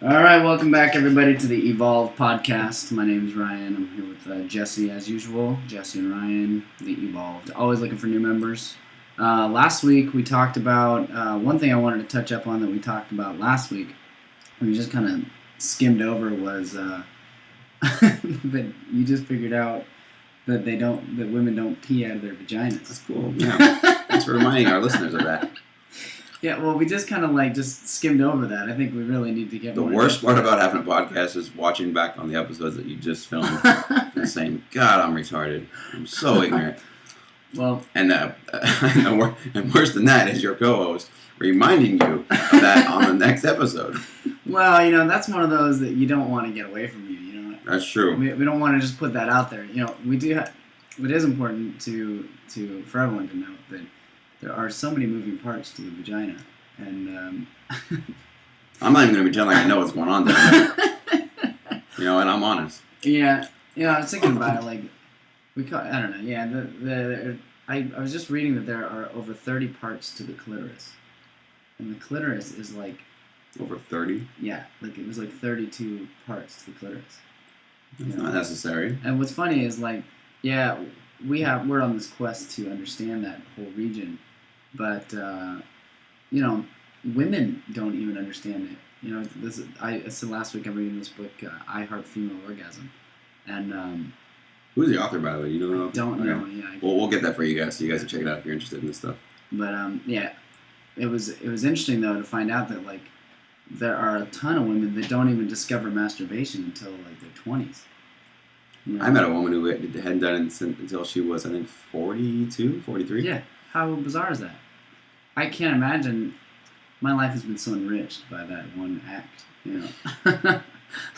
All right, welcome back, everybody, to the Evolve podcast. My name is Ryan. I'm here with Jesse, as usual. Jesse and Ryan, the Evolved. Always looking for new members. Last week, we talked about one thing I wanted to touch up on that we talked about last week. We just kind of skimmed over was that you just figured out that that women don't pee out of their vaginas. That's cool. Yeah, thanks for reminding our listeners of that. Yeah, well, we just kind of just skimmed over that. I think we really need to get the more. The worst part about having a podcast is watching back on the episodes that you just filmed and saying, God, I'm retarded. I'm so ignorant. Well, and worse than that is your co-host reminding you of that on the next episode. Well, that's one of those that you don't want to get away from you. That's true. We don't want to just put that out there. We do have. It is important for everyone to know that there are so many moving parts to the vagina, and I'm not even going to pretend like I know what's going on there. And I'm honest. Yeah, I was thinking about it. I don't know. Yeah, I was just reading that there are over 30 parts to the clitoris, and the clitoris is over 30. Yeah, it was 32 parts to the clitoris. It's not necessary. And what's funny is we're on this quest to understand that whole region, but women don't even understand it. I said last week I'm reading this book, I Heart Female Orgasm, and who's the author, by the way? You don't know? Don't know. Yeah. Well, we'll get that for you guys, so you guys can check it out if you're interested in this stuff. But it was interesting though to find out that there are a ton of women that don't even discover masturbation until their 20s. I met a woman who hadn't done it until she was, I think, 42, 43. Yeah. How bizarre is that? I can't imagine. My life has been so enriched by that one act.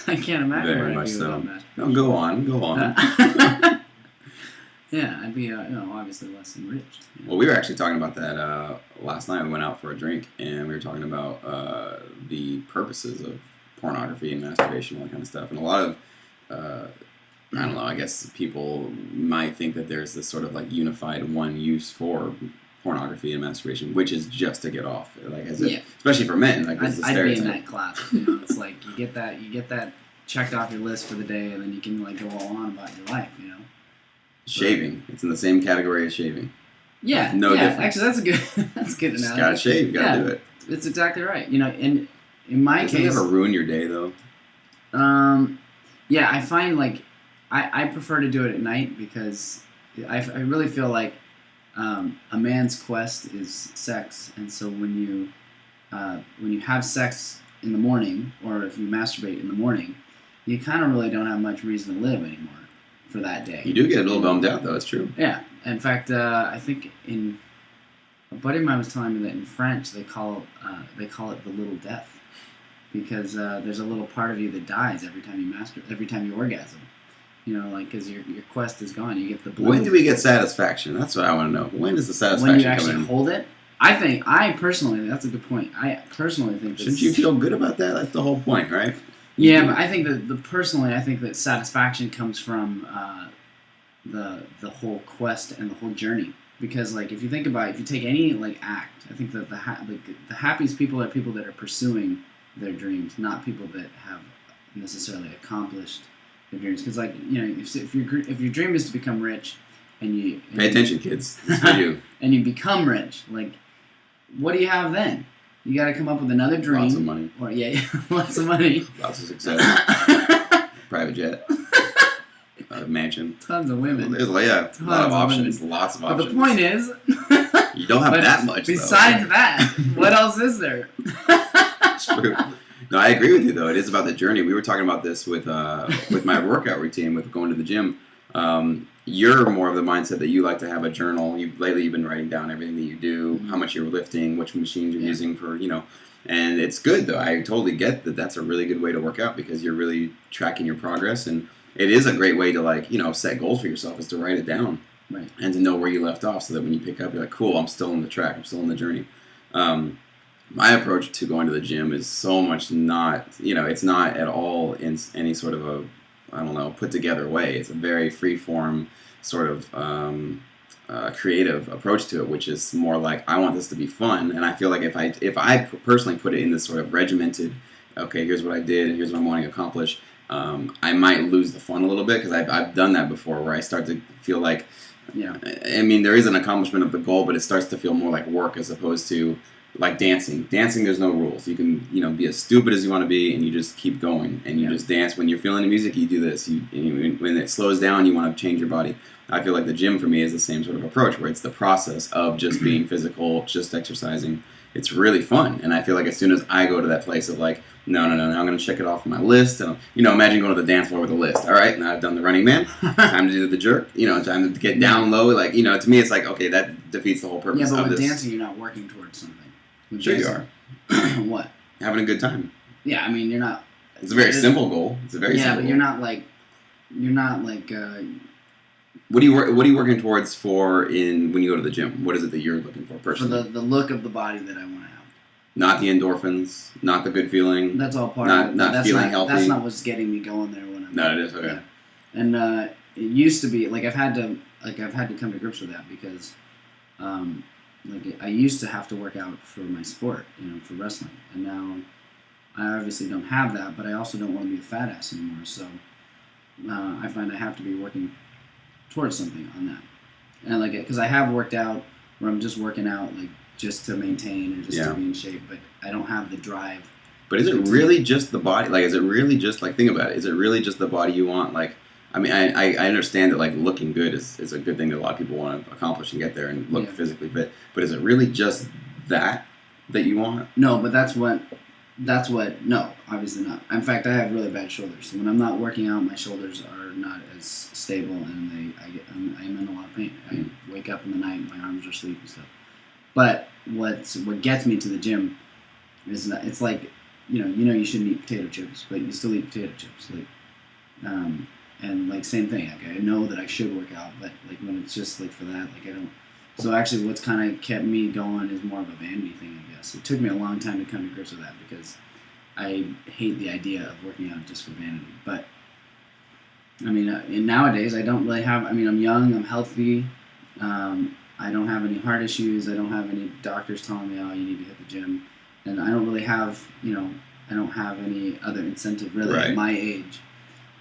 I can't imagine Very what much I'd do so. without masturbation. No, go on. Yeah, I'd be obviously less enriched. Well, we were actually talking about that last night. We went out for a drink, and we were talking about the purposes of pornography and masturbation, all that kind of stuff. And a lot of, I don't know, I guess people might think that there's this sort of unified one use for pornography and masturbation, which is just to get off. Especially for men. I'd be in that class. It's you get that checked off your list for the day, and then you can go all on about your life. Shaving. It's in the same category as shaving. Yeah. No difference. Actually, that's a good analogy. Just gotta shave. You gotta do it. It's exactly right. In my case. Does it ever ruin your day though? Yeah, I find I prefer to do it at night because I really feel like a man's quest is sex, and so when you have sex in the morning, or if you masturbate in the morning, you kind of really don't have much reason to live anymore for that day. You do get a little bummed out, though. It's true. Yeah. In fact, I think a buddy of mine was telling me that in French they call it the little death, because there's a little part of you that dies every time you orgasm. Because your quest is gone. You get the blood. When do we get satisfaction? That's what I want to know. When does the satisfaction when you actually come in? hold it? I personally, that's a good point. I personally think Shouldn't you feel good about that? That's the whole point, right? Yeah, but I think I think that satisfaction comes from the whole quest and the whole journey. Because if you think about it, if you take any act, I think that the happiest people are people that are pursuing their dreams, not people that have necessarily accomplished their dreams. Because if your dream is to become rich, and you pay attention, kids, it's for you, and you become rich, what do you have then? You got to come up with another dream. Lots of money. Or lots of money. Lots of success. Private jet. Mansion. Tons of women. There's, a lot of options. Lots of options. But the point is, you don't have that much. Besides that, what else is there? It's true. No, I agree with you though. It is about the journey. We were talking about this with my workout routine, with going to the gym. You're more of the mindset that you like to have a journal. Lately you've been writing down everything that you do, how much you're lifting, which machines you're using for, and it's good though. I totally get that. That's a really good way to work out because you're really tracking your progress, and it is a great way to set goals for yourself, is to write it down. Right. And to know where you left off, so that when you pick up, you're like, cool, I'm still on the track, I'm still on the journey. My approach to going to the gym is so much not, it's not at all in any sort of a, put together way. It's a very free form sort of creative approach to it, which is more like, I want this to be fun. And I feel like if I personally put it in this sort of regimented okay, here's what I did and here's what I'm wanting to accomplish, I might lose the fun a little bit because I've done that before where I start to feel like, I mean, there is an accomplishment of the goal, but it starts to feel more like work as opposed to like dancing. Dancing, there's no rules. You can, be as stupid as you want to be, and you just keep going, and you just dance. When you're feeling the music, you do this. When it slows down, you want to change your body. I feel like the gym for me is the same sort of approach, where it's the process of just being physical, just exercising. It's really fun, and I feel like as soon as I go to that place of like, no, I'm going to check it off on my list. And, imagine going to the dance floor with a list. All right, now I've done the running man. Time to do the jerk. Time to get down low. Like, to me, it's like, okay, that defeats the whole purpose of this. Yeah, but with dancing, you're not working towards something. With sure dancing, you are. What? Having a good time. Yeah, I mean, you're not. It's a very simple goal. It's a very simple but goal. you're not like. What are you working towards when you go to the gym? What is it that you're looking for personally? For the look of the body that I want to have. Not the endorphins, not the good feeling. That's all part of it. Not feeling healthy. That's not what's getting me going there when I'm. No, it is okay. Yeah. And it used to be like I've had to come to grips with that because, I used to have to work out for my sport, for wrestling, and now I obviously don't have that, but I also don't want to be a fat ass anymore. So I find I have to be working towards something on that, and because I have worked out where I'm just working out just to maintain and just to be in shape, but I don't have the drive. But is it really just the body? Like, is it really just think about it? Is it really just the body you want? Like, I mean, I understand that looking good is a good thing that a lot of people want to accomplish and get there and look physically fit. But is it really just that you want? No, but no, obviously not. In fact, I have really bad shoulders. So when I'm not working out, my shoulders are not as stable, and I'm in a lot of pain. I wake up in the night, my arms are asleep and stuff. But what gets me to the gym is not, it's like, you shouldn't eat potato chips, but you still eat potato chips. And same thing. I know that I should work out, but when it's just for that, I don't. So actually, what's kind of kept me going is more of a vanity thing, I guess. It took me a long time to come to grips with that because I hate the idea of working out just for vanity. But I mean, nowadays I don't really have. I mean, I'm young, I'm healthy. I don't have any heart issues. I don't have any doctors telling me, oh, you need to hit the gym. And I don't really have, I don't have any other incentive really at my age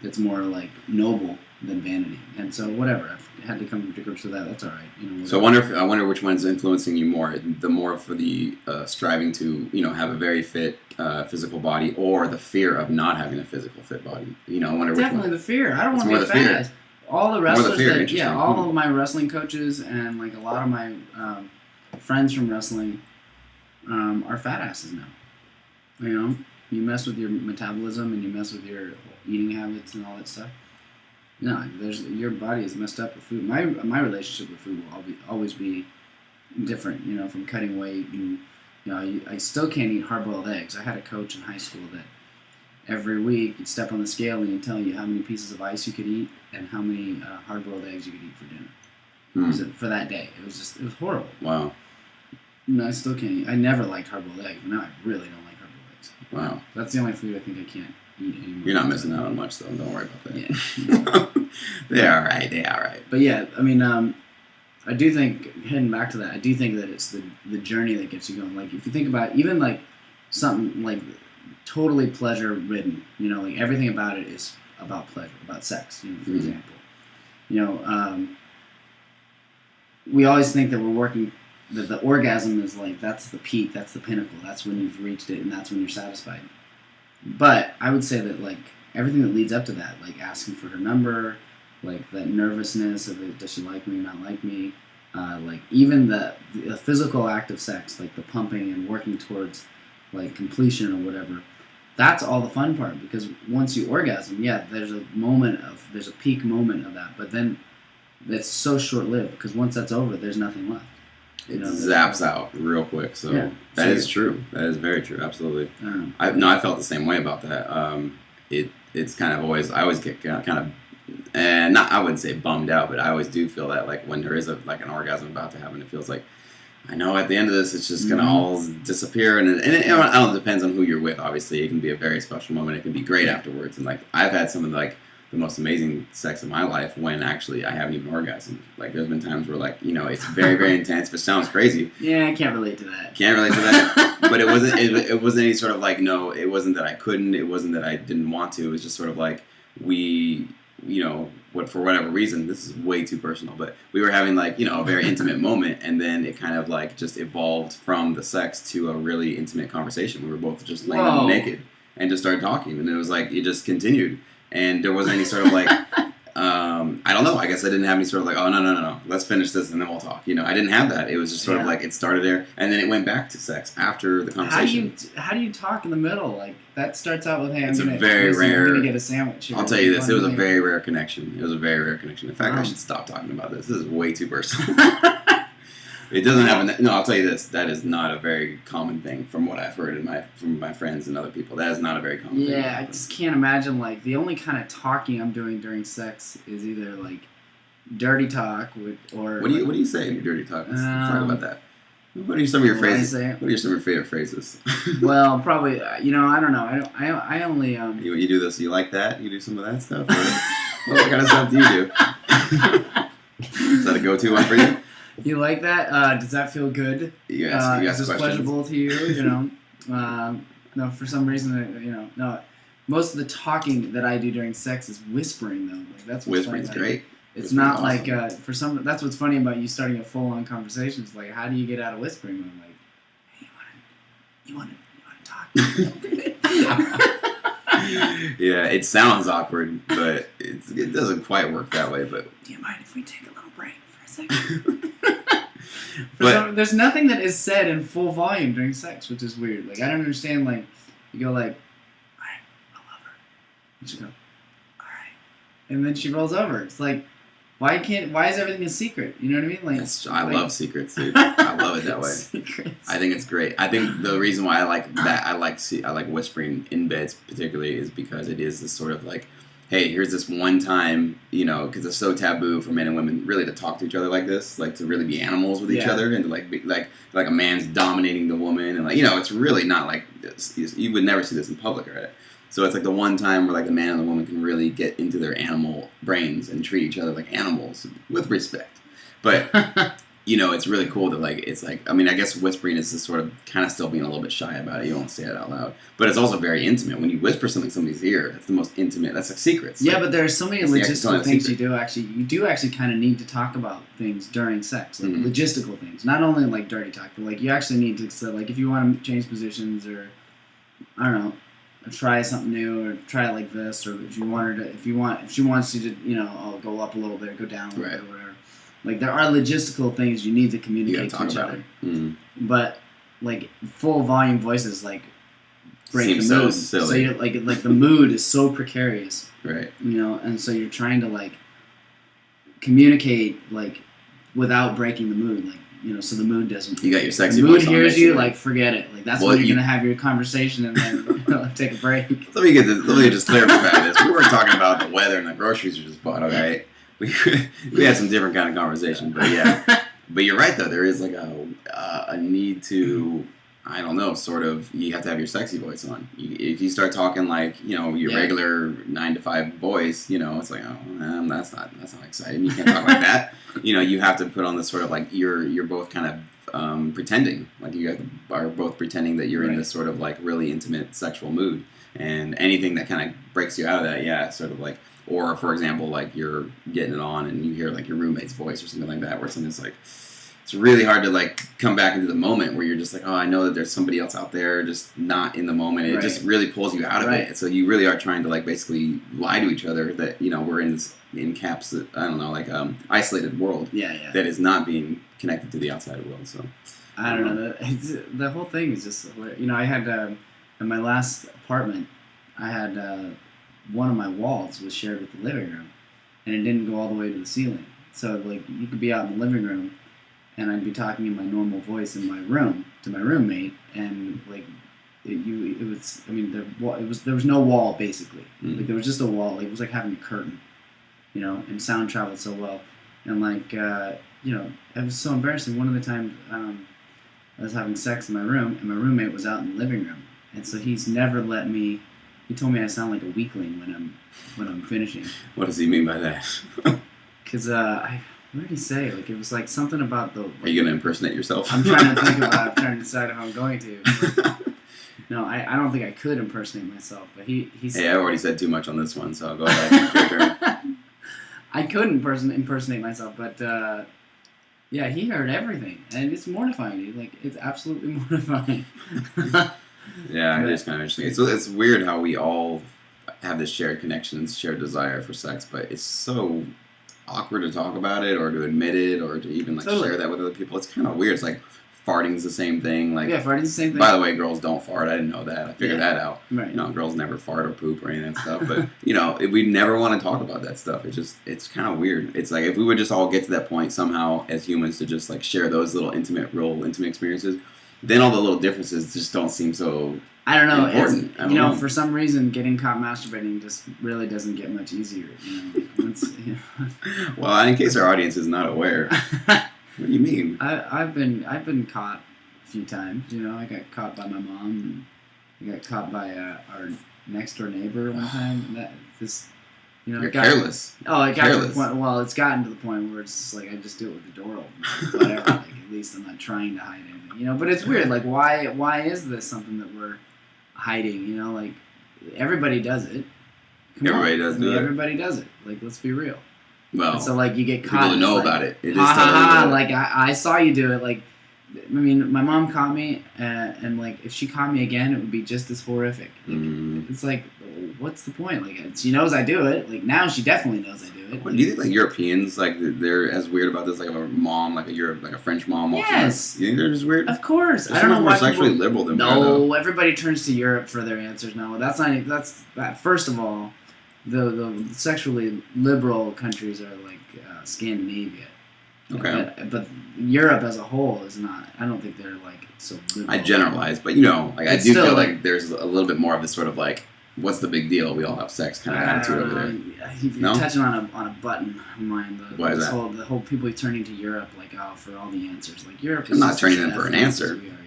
that's more noble than vanity. And so whatever, I've had to come to grips with that. That's all right. So I wonder which one's influencing you more. The more for the striving to, have a very fit physical body, or the fear of not having a physical fit body. I wonder which one. Definitely the fear. I don't want to be a fat ass. All the wrestlers all of my wrestling coaches and a lot of my friends from wrestling are fat asses now. You mess with your metabolism and you mess with your eating habits and all that stuff. No, your body is messed up with food. My relationship with food will always be different. From cutting weight and I still can't eat hard-boiled eggs. I had a coach in high school that every week you'd step on the scale and he'd tell you how many pieces of ice you could eat and how many hard-boiled eggs you could eat for dinner. For that day. It was horrible. Wow. No, I still can't eat. I never liked hard-boiled eggs, but now I really don't like hard-boiled eggs. Wow. That's the only food I think I can't eat anymore. You're not missing out on much, though. Don't worry about that. Yeah. They're all right. They're all right. But yeah, I mean, I do think, heading back to that, I do think that it's the journey that gets you going. If you think about even something totally pleasure-ridden, everything about it is about pleasure, about sex, for example. We always think that we're working, that the orgasm is that's the peak, that's the pinnacle, that's when you've reached it, and that's when you're satisfied. But I would say that everything that leads up to that, asking for her number, that nervousness of does she like me or not like me, even the physical act of sex, the pumping and working towards completion or whatever, that's all the fun part, because once you orgasm, there's a peak moment of that, but then it's so short-lived, because once that's over, there's nothing left. It zaps out real quick. So that is true. That is very true. Absolutely. I felt the same way about that. It's kind of always, I always get kind of, and not, I wouldn't say bummed out, but I always do feel that when there is an orgasm about to happen, it feels like, I know at the end of this it's just gonna all disappear, and I don't know, it depends on who you're with. Obviously, it can be a very special moment. It can be great afterwards, and I've had some of the the most amazing sex of my life when actually I haven't even orgasmed. Like there's been times where like, it's very, very intense, but sounds crazy. Yeah, I can't relate to that. Can't relate to that. But it wasn't any sort of like, no, it wasn't that I couldn't, it wasn't that I didn't want to, it was just sort of like we, for whatever reason, this is way too personal, but we were having like, a very intimate moment, and then it kind of like just evolved from the sex to a really intimate conversation. We were both just laying naked and just started talking, and it was like, it just continued. And there wasn't any sort of like, I don't know, I guess I didn't have any sort of like, oh, no, let's finish this and then we'll talk. I didn't have that. It was just sort of like, it started there, and then it went back to sex after the conversation. How do you talk in the middle? Like, that starts out with, hey, I'm going to get a sandwich. I'll tell you this, it was a very rare connection. It was a very rare connection. In fact, I should stop talking about this. This is way too personal. It doesn't happen. No, I'll tell you this. That is not a very common thing from what I've heard from my friends and other people. That is not a very common thing. Yeah, I just can't imagine, like, the only kind of talking I'm doing during sex is either, like, dirty talk or... What do you say in your dirty talk? Let's talk about that. What are some of your phrases? What are some of your favorite phrases? Well, probably, I don't know. I only... You do this, you like that? You do some of that stuff? Or what kind of stuff do you do? Is that a go-to one for you? You like that? Does that feel good? You ask is this pleasurable to you? No, for some reason, no. Most of the talking that I do during sex is whispering, though. Like, that's what's Whispering's great. It's not awesome. Like that's what's funny about you starting a full-on conversation. It's like, how do you get out of whispering? I'm like, hey, you want to talk? Yeah, it sounds awkward, but it doesn't quite work that way. But do you mind if we take a little break for a second? There's nothing that is said in full volume during sex, which is weird. Like, I don't understand. Like, you go like, all right, I love her, and she go, all right, and then she rolls over. It's like, why is everything a secret? You know what I mean? Like, I love secrets, dude. I love it that way. Secrets. I think it's great. I think the reason why I like that, I like whispering in beds particularly, is because it is this sort of like, hey, here's this one time, because it's so taboo for men and women really to talk to each other like this, like to really be animals with each other, and to like be, like a man's dominating the woman, and like, it's really not like this. You would never see this in public, right? So it's like the one time where like the man and the woman can really get into their animal brains and treat each other like animals with respect. But it's really cool that like it's like, I mean, I guess whispering is this sort of kind of still being a little bit shy about it. You don't say it out loud, but it's also very intimate. When you whisper something in somebody's ear, that's the most intimate. That's like secrets. Yeah, like, but there are so many logistical things you do actually kind of need to talk about things during sex, like logistical things. Not only like dirty talk, but like you actually need to, so like if you want to change positions, or I don't know, try something new, or try it like this, or if she wants you to, I'll go up a little bit, go down a little bit, or whatever. Like, there are logistical things you need to communicate to each other. Mm-hmm. But like full volume voices like break the mood. So silly. So you're, like the mood is so precarious. Right. And so you're trying to like communicate like without breaking the mood, like, so the mood doesn't. You got your sexy the mood voice hears on you, like, forget it. Like, that's when you're gonna have your conversation and then take a break. Let me just clarify this. We weren't talking about the weather and the groceries you just bought, okay? We had some different kind of conversation, but yeah. But you're right though. There is like a need to, I don't know, sort of. You have to have your sexy voice on. If you start talking like your regular 9 to 5 voice, it's like, oh, that's not exciting. You can't talk like that. You have to put on this sort of like you're both kind of pretending, like are both pretending that you're in this sort of like really intimate sexual mood, and anything that kind of breaks you out of that, sort of like. Or, for example, like you're getting it on and you hear like your roommate's voice or something like that, where something's like, it's really hard to like come back into the moment where you're just like, oh, I know that there's somebody else out there, just not in the moment. It just really pulls you out of it. So you really are trying to like basically lie to each other that, we're in this isolated world that is not being connected to the outside world. So I don't know. The whole thing is just, I had in my last apartment, I had one of my walls was shared with the living room, and it didn't go all the way to the ceiling. So like you could be out in the living room, and I'd be talking in my normal voice in my room to my roommate, and like there was no wall basically. Like there was just a wall. Like, it was like having a curtain, and sound traveled so well, and like it was so embarrassing. One of the times I was having sex in my room, and my roommate was out in the living room, and so he's never let me. he told me I sound like a weakling when I'm finishing. What does he mean by that? Because what did he say? Like it was like something about the. Like, Are you gonna impersonate yourself? I'm trying to think about. I'm trying to decide if I'm going to. No, I don't think I could impersonate myself. But he said. Hey, I already said too much on this one, so I'll go ahead. Your turn. I couldn't impersonate myself, but yeah, he heard everything, and it's mortifying. It's absolutely mortifying. Yeah, it is kind of interesting. It's weird how we all have this shared connection, shared desire for sex, but it's so awkward to talk about it or to admit it or to even Totally. share that with other people. It's kind of weird. It's like farting's the same thing. Like, yeah, farting's the same thing. by the way, girls don't fart. I didn't know that. I figured that out. Right. You know, girls never fart or poop or any of that stuff. But you know, we never want to talk about that stuff. It's kind of weird. It's like if we would just all get to that point somehow as humans to just like share those little real intimate experiences, then all the little differences just don't seem so. I don't know. Important. You know, for some reason, getting caught masturbating just really doesn't get much easier. Well, in case our audience is not aware, what do you mean? I've been caught a few times. You know, I got caught by my mom. And I got caught by our next door neighbor one time. You're careless. Oh, it got to the point. Well, it's gotten to the point where it's just like I just do it with the door open. Whatever. Like at least I'm not trying to hide anything. You know, but it's weird. Like why is this something that we're hiding? You know, like everybody does it. Everybody does it. Everybody does it. Like let's be real. Well, and so like you get caught. People know about it. It is like I saw you do it. Like I mean, my mom caught me, and like if she caught me again, it would be just as horrific. Like, it's like, what's the point? Like she knows I do it. Like now she definitely knows I do it. Do you think like Europeans like they're as weird about this? Like a mom, like a French mom. Yes. You think they're just weird? Of course. They're I don't know why. More sexually liberal than no, everybody turns to Europe for their answers. No, that's not. That's first of all, the sexually liberal countries are like Scandinavia. Okay. But Europe as a whole is not. I don't think they're like so liberal. I generalize, but you know, like I do feel like there's a little bit more of this sort of like, what's the big deal? We all have sex kind of attitude over there. You're touching on a button of mine. Why is that? The whole people turning to Europe like for all the answers. Like Europe. I'm not turning them for an answer. We are,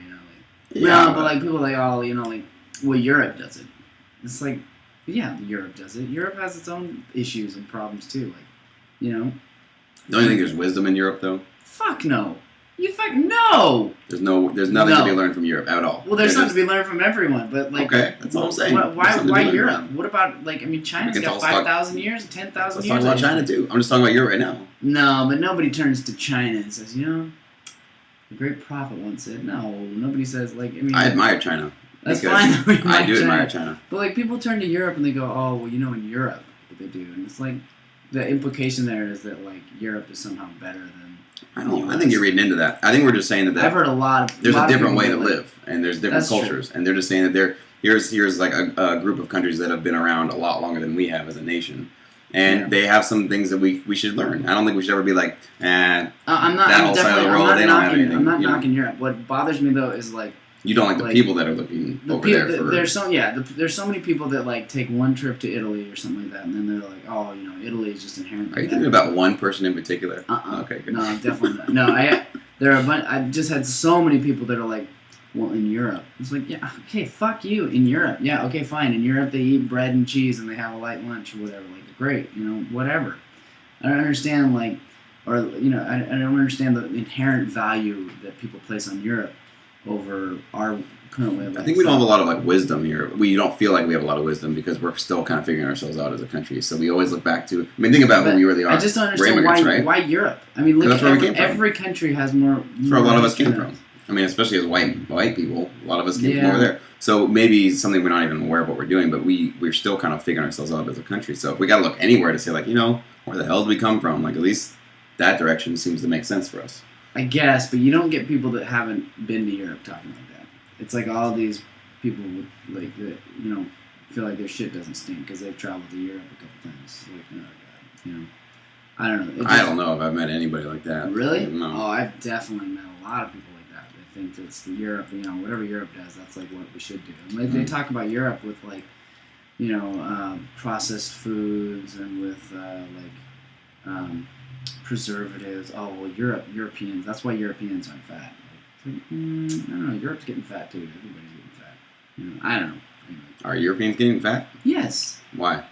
you know, but like people like you know, like well, Europe does it. It's like yeah, Europe does it. Europe has its own issues and problems too. Like you know. Don't you think there's wisdom in Europe, though? Fuck no. You fuck no. There's nothing to be learned from Europe at all. Well, there's something to be learned from everyone, but like. Okay, that's all I'm saying. Why Europe? What about like? I mean, China's got 5,000 years, 10,000 years. Let's talk about China too. I'm just talking about Europe right now. No, but nobody turns to China and says, you know, the great prophet once said. No, nobody says like. I mean, I admire China. That's fine. I do admire China. But like people turn to Europe and they go, oh well, you know, in Europe what they do, and it's like. The implication there is that like Europe is somehow better than. I don't know. I think you're reading into that. I think we're just saying that. I've heard a lot of. There's a different way to live, and there's different cultures, true. And they're just saying that here's like a group of countries that have been around a lot longer than we have as a nation, and they have some things that we should learn. I don't think we should ever be like, I'm not. that whole side of the world, they don't have anything. I'm not knocking Europe. What bothers me though is like. You don't like the people that are looking over there for... There's so many people that like take one trip to Italy or something like that, and then they're like, oh, you know, Italy is just inherently. Are you thinking about one person in particular? Okay, good. No, definitely not. No, there are I've just had so many people that are like, well, in Europe. It's like, yeah, okay, fuck you. In Europe. Yeah, okay, fine. In Europe, they eat bread and cheese and they have a light lunch or whatever. Like, great, you know, whatever. I don't understand, like, or, you know, I don't understand the inherent value that people place on Europe over our current way of life. I think we don't have a lot of like wisdom here. We don't feel like we have a lot of wisdom because we're still kind of figuring ourselves out as a country. So we always look back to. I mean, think about who we really are. I just don't understand why Europe. I mean, look, every country has more. That's where a lot of us came from. I mean, especially as white people, a lot of us came from over there. So maybe something we're not even aware of what we're doing, but we're still kind of figuring ourselves out as a country. So if we got to look anywhere to say like, you know, where the hell did we come from? Like at least that direction seems to make sense for us. I guess, but you don't get people that haven't been to Europe talking like that. It's like all these people with like that, you know, feel like their shit doesn't stink because they've traveled to Europe a couple times. Like, oh god, you know, I don't know. I don't know if I've met anybody like that. Really? No. Oh, I've definitely met a lot of people like that. They think that Europe, you know, whatever Europe does, that's like what we should do. And they talk about Europe with like, you know, processed foods and with preservatives. Oh well, Europeans. That's why Europeans aren't fat. Like, I don't know. Europe's getting fat too. Everybody's getting fat. You know, I don't know. Anyway. Are Europeans getting fat? Yes. Why?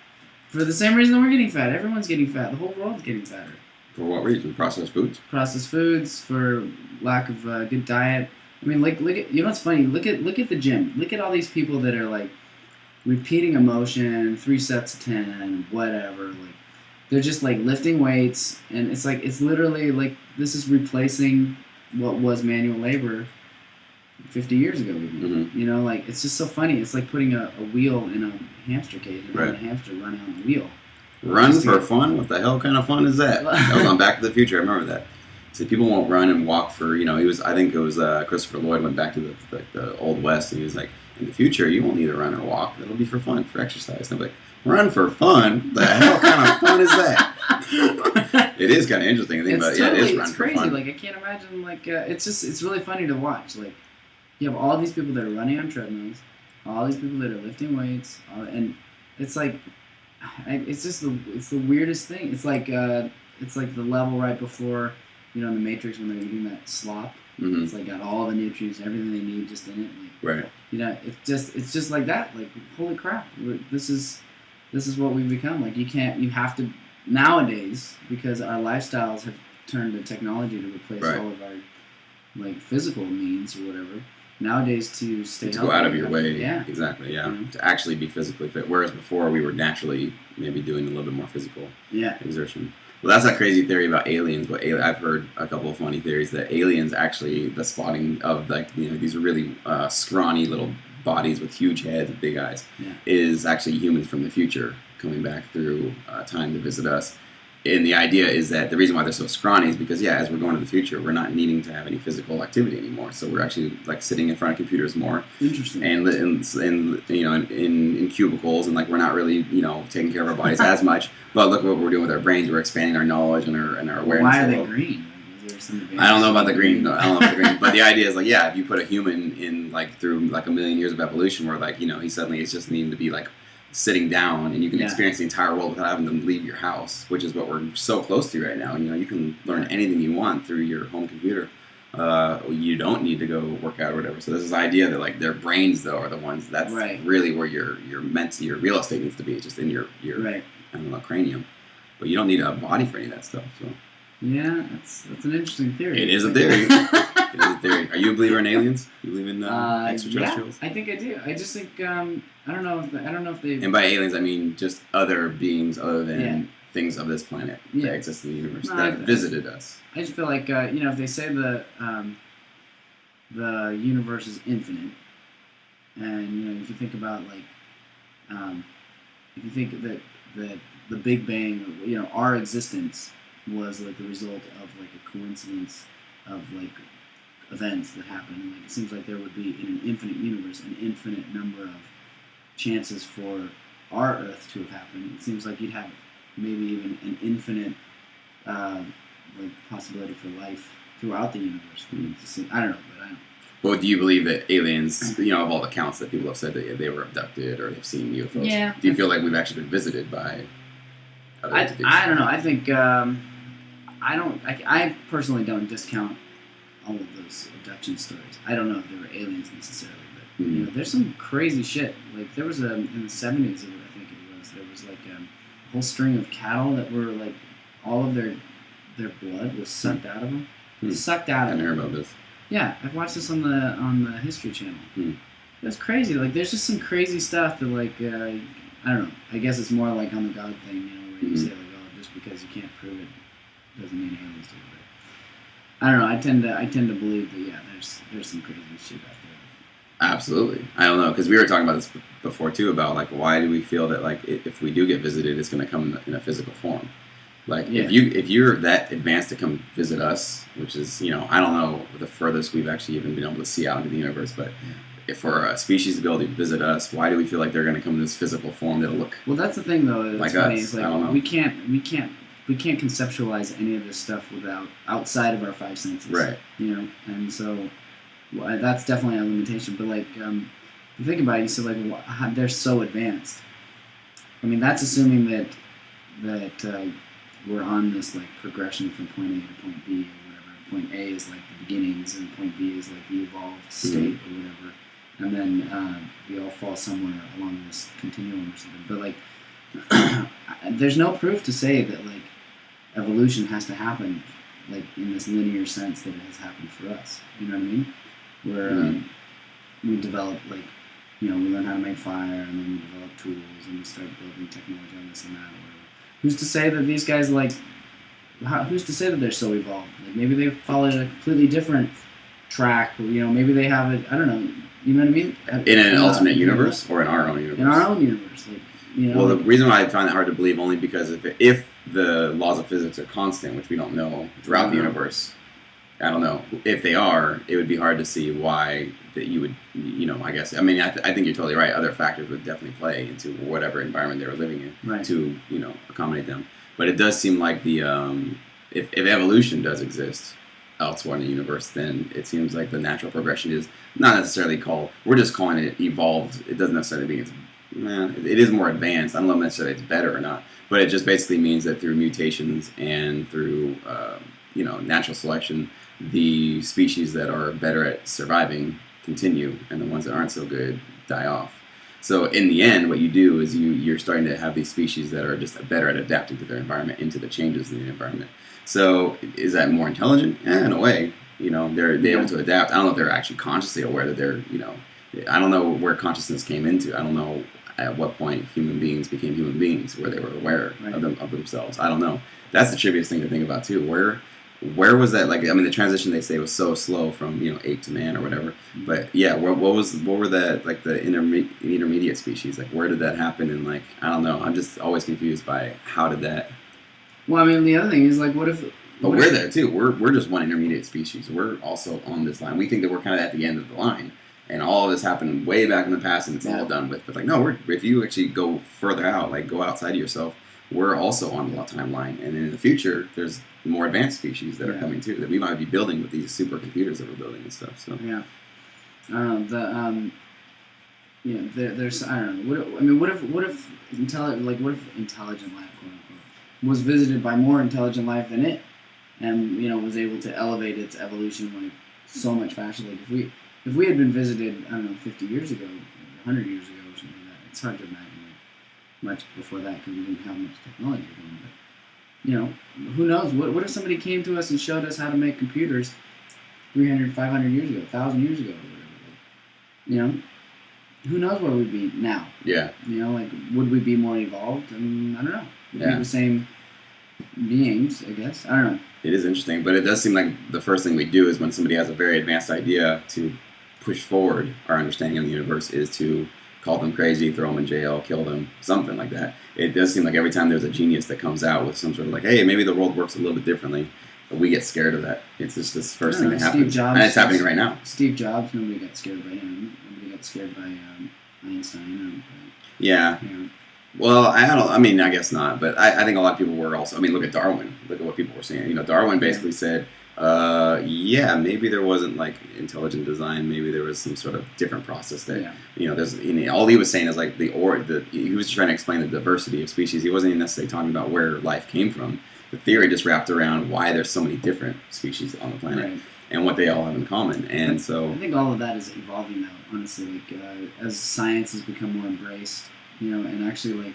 For the same reason that we're getting fat. Everyone's getting fat. The whole world's getting fatter. For what reason? Processed foods? Processed foods, for lack of good diet. I mean, like, look at, you know what's funny? Look at the gym. Look at all these people that are like repeating a motion, 3 sets of 10, whatever. Like, they're just like lifting weights, and it's like, it's literally like, this is replacing what was manual labor 50 years ago. Mm-hmm. You know, like, it's just so funny. It's like putting a wheel in a hamster cage and having a hamster running on the wheel. Run for fun? What the hell kind of fun is that? That was on Back to the Future. I remember that. So people won't run and walk for, you know, I think it was Christopher Lloyd went back to the Old West, and he was like, in the future, you won't need to run or walk. It'll be for fun, for exercise. And I'm like, run for fun? The hell kind of fun is that? It is kind of interesting to think about. Totally, it is run it's for crazy. fun. Like, I can't imagine, like, it's really funny to watch. Like, you have all these people that are running on treadmills, all these people that are lifting weights, and it's like, it's the weirdest thing. It's like the level right before, you know, in the Matrix when they're eating that slop. Mm-hmm. It's like got all the nutrients, everything they need just in it. Like, right. You know, it's just like that. Like, holy crap, this is what we've become. Like, you have to nowadays, because our lifestyles have turned to technology to replace all of our like physical needs or whatever. Nowadays, to stay to healthy, go out of your way, exactly, you know? To actually be physically fit. Whereas before, we were naturally maybe doing a little bit more physical exertion. Well, that's that crazy theory about aliens. But I've heard a couple of funny theories that aliens actually, the spotting of, like, you know, these really scrawny little bodies with huge heads and big eyes, is actually humans from the future coming back through time to visit us. And the idea is that the reason why they're so scrawny is because, as we're going to the future, we're not needing to have any physical activity anymore. So we're actually like sitting in front of computers more. Interesting. And you know, in cubicles, and like we're not really, you know, taking care of our bodies as much. But look what we're doing with our brains. We're expanding our knowledge and our awareness. Why are they green? Is there some I don't know about the green. No, I don't know about the green. But the idea is like, if you put a human in like through like a million years of evolution, where like, you know, he suddenly is just needing to be like sitting down, and you can experience the entire world without having to leave your house, which is what we're so close to right now. You know, you can learn anything you want through your home computer. You don't need to go work out or whatever. So there's this idea that like their brains though are the ones that's really where your real estate needs to be, just in your I don't know, cranium. But you don't need a body for any of that stuff. So yeah, that's an interesting theory. It is a theory. It is a theory. Are you a believer in aliens? You believe in extraterrestrials? Yeah, I think I do. I just think I don't know if they. And by aliens, I mean just other beings other than things of this planet that exist in the universe that visited us. I just feel like you know, if they say the universe is infinite, and you know, if you think about like if you think that the Big Bang, you know, our existence was like the result of like a coincidence of like events that happened, and like it seems like there would be in an infinite universe an infinite number of chances for our Earth to have happened. It seems like you'd have maybe even an infinite like possibility for life throughout the universe. I don't know, but I don't. Well, do you believe that aliens, you know, of all the accounts that people have said that they were abducted or they've seen UFOs, do you feel like we've actually been visited by other entities? I don't know. I think I personally don't discount all of those abduction stories. I don't know if they were aliens necessarily, but you know, there's some crazy shit. Like there was in the 70s, I think it was. There was like a whole string of cattle that were like all of their blood was sucked out of them. Sucked out of them. I heard about this. Yeah, I've watched this on the History Channel. That's crazy. Like there's just some crazy stuff that like I don't know. I guess it's more like on the God thing, you know, where you say like, oh, just because you can't prove it doesn't mean aliens do it. I don't know. I tend to believe that there's some crazy shit out there. Absolutely. I don't know, because we were talking about this before too, about like why do we feel that like if we do get visited, it's going to come in a physical form. Like if you're that advanced to come visit us, which is, you know, I don't know the furthest we've actually even been able to see out into the universe, but if for a species to be able to visit us, why do we feel like they're going to come in this physical form that'll look? Well, that's the thing though. That's like funny. us. It's like I don't know. we can't conceptualize any of this stuff outside of our five senses. Right. You know, and so that's definitely a limitation. But like, if you think about it, you say like they're so advanced. I mean, that's assuming that we're on this like progression from point A to point B or whatever. Point A is like the beginnings, and point B is like the evolved state or whatever. and then we all fall somewhere along this continuum or something. But like, there's no proof to say that like evolution has to happen like in this linear sense that it has happened for us. You know what I mean? Where we develop like, we learn how to make fire, and then we develop tools, and we start building technology on this and that, or whatever. Who's to say that these guys like? Who's to say that they're so evolved? Like maybe they followed a completely different track. Maybe they have it. I don't know. You know what I mean? In an alternate universe, or in our own universe? In our own universe, like. Well, the reason why I find it hard to believe only because if the laws of physics are constant, which we don't know throughout the universe, I don't know if they are. It would be hard to see why that you would, I guess. I mean, I think you're totally right. Other factors would definitely play into whatever environment they were living in to accommodate them. But it does seem like the if evolution does exist elsewhere in the universe, then it seems like the natural progression is not necessarily called. We're just calling it evolved. It doesn't necessarily mean it is more advanced. I don't know necessarily it's better or not, but it just basically means that through mutations and through natural selection, the species that are better at surviving continue, and the ones that aren't so good die off. So in the end, what you do is you're starting to have these species that are just better at adapting to their environment, into the changes in the environment. So is that more intelligent? In a way, they're able to adapt. I don't know if they're actually consciously aware that they're, I don't know where consciousness came into. I don't know at what point human beings became human beings, where they were aware of themselves. I don't know. That's the trivia thing to think about too. Where was that? Like, I mean, the transition they say was so slow from ape to man or whatever. But yeah, what were that like the intermediate species? Like, where did that happen? And like, I don't know. I'm just always confused by how did that. Well, I mean, the other thing is like, what if? But we're there too. We're just one intermediate species. We're also on this line. We think that we're kind of at the end of the line. And all of this happened way back in the past, and it's all done with. But like, no, if you actually go further out, like go outside of yourself, we're also on the timeline. And in the future, there's more advanced species that are coming too, that we might be building with these supercomputers that we're building and stuff. So I don't know. There's I don't know. What if intelligent life, quote unquote, was visited by more intelligent life than it, and was able to elevate its evolution like so much faster. Like if we had been visited, I don't know, 50 years ago, 100 years ago, or something like that, it's hard to imagine much before that because we didn't have much technology going. But, who knows? What if somebody came to us and showed us how to make computers 300, 500 years ago, 1,000 years ago, or whatever? Who knows where we'd be now? Yeah. Would we be more evolved? I don't know. We'd be the same beings, I guess. I don't know. It is interesting, but it does seem like the first thing we do is when somebody has a very advanced idea to push forward our understanding of the universe is to call them crazy, throw them in jail, kill them, something like that. It does seem like every time there's a genius that comes out with some sort of like, hey, maybe the world works a little bit differently, but we get scared of that. It's just this first thing that happens. And it's happening right now. Steve Jobs, nobody got scared by him. Nobody got scared by Einstein. Yeah. Well, I guess not, but I think a lot of people were also, look at Darwin. Look at what people were saying. Darwin basically said, maybe there wasn't like intelligent design. Maybe there was some sort of different process that, there's, all he was saying is like he was trying to explain the diversity of species. He wasn't even necessarily talking about where life came from. The theory just wrapped around why there's so many different species on the planet and what they all have in common. And so I think all of that is evolving though, honestly, as science has become more embraced. And actually, like,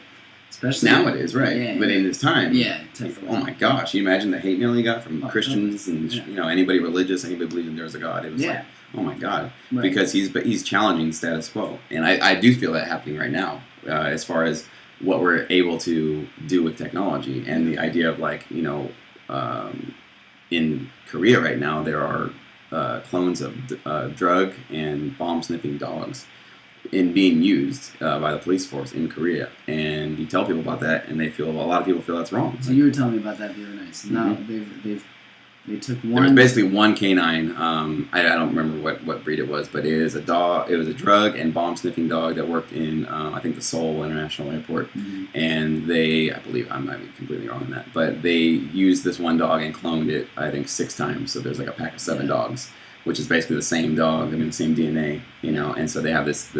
especially nowadays, right? Yeah, but in this time, definitely. Oh my gosh, you imagine the hate mail you got from Christians and anybody religious, anybody believing there was a God. It was like, oh my God, because he's challenging status quo, and I do feel that happening right now, as far as what we're able to do with technology and the idea of like in Korea right now there are clones of drug and bomb sniffing dogs in being used by the police force in Korea, and you tell people about that, and a lot of people feel that's wrong. So you were telling me about that the other night. So now they took one. There was basically one canine. I don't remember what breed it was, but it is a dog. It was a drug and bomb sniffing dog that worked in I think the Seoul International Airport, and I believe I might be completely wrong on that, but they used this one dog and cloned it I think 6 times. So there's like a pack of 7 dogs, which is basically the same dog, the same DNA, and so they have this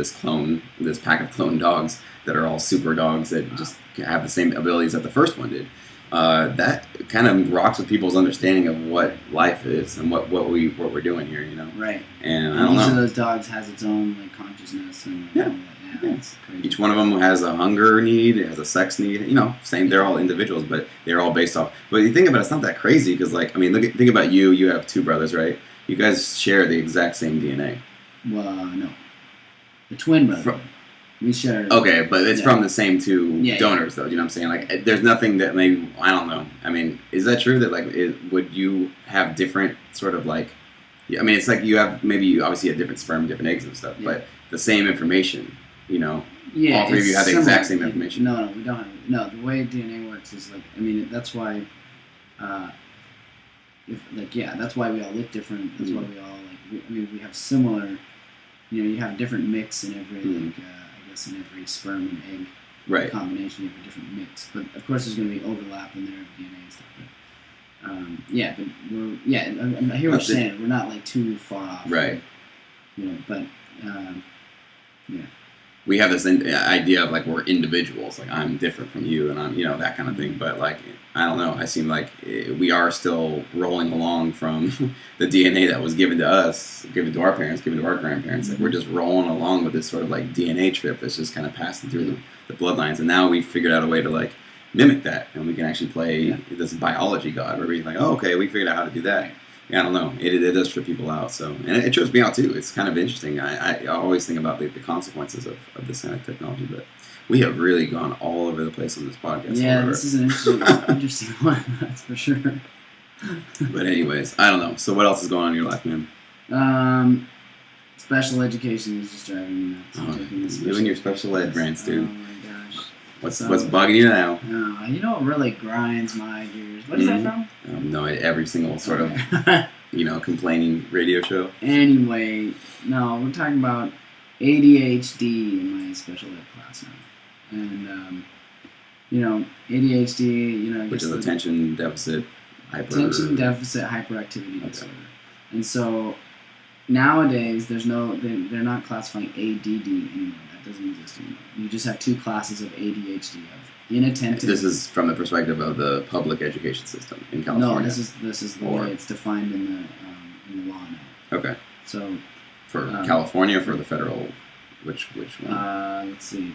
pack of clone dogs that are all super dogs that just have the same abilities that the first one did. That kind of rocks with people's understanding of what life is and what we're doing here, you know. Right. And I And don't each know. of those dogs has its own like consciousness and like, Yeah. all that. Yeah, it's crazy. Each one of them has a hunger need, it has a sex need. You know, same. They're all individuals, but they're all based off. But you think about it, it's not that crazy because, like, I mean, think about you. You have 2 brothers, right? You guys share the exact same DNA. Well, no. The twin brother. We share. Okay, but it's Yeah. from the same 2 Yeah, donors, though. You know what I'm saying? Like, there's nothing that maybe I don't know. I mean, is that true? That like, would you have different sort of like? I mean, it's like you have maybe you obviously have different sperm, different eggs and stuff, Yeah. but the same information. You know, Yeah, all 3 of you have the similar. exact same information. No, we don't have. No, the way DNA works is like, I mean, that's why. That's why we all look different. That's why we all like. We have similar. You know, you have a different mix in every I guess in every sperm and egg Right. combination. You have a different mix, but of course there's going to be overlap in their DNA and stuff. But I hear what you're saying. We're not like too far off. Right. You know, but yeah. We have this idea of like we're individuals, like I'm different from you, and I'm, you know, that kind of thing. But like, I don't know. I seem like we are still rolling along from the DNA that was given to us, given to our parents, given to our grandparents. Like we're just rolling along with this sort of like DNA trip that's just kind of passing through the bloodlines. And now we've figured out a way to like mimic that, and we can actually play this biology god where we're like, oh, okay, we figured out how to do that. Yeah, I don't know. It does trip people out. So, and it trips me out too. It's kind of interesting. I always think about the consequences of this kind of technology, but we have really gone all over the place on this podcast. Yeah, this is an interesting one. That's for sure. But anyways, I don't know. So what else is going on in your life, man? Special education is just driving me nuts. You and your special ed grants, dude. Oh my gosh. What's bugging you now? You know what really grinds my gears? What is that from? No, every single sort of, complaining radio show. Anyway, no, we're talking about ADHD in my special ed class now. And, ADHD, I Which guess is attention deficit hyperactivity disorder. And so nowadays, they're not classifying ADD anymore. That doesn't exist anymore. You just have 2 classes of ADHD, of inattentive. This is from the perspective of the public education system in California. No, this is the way it's defined in the law now. Okay. So for California or for the federal, which one? Let's see.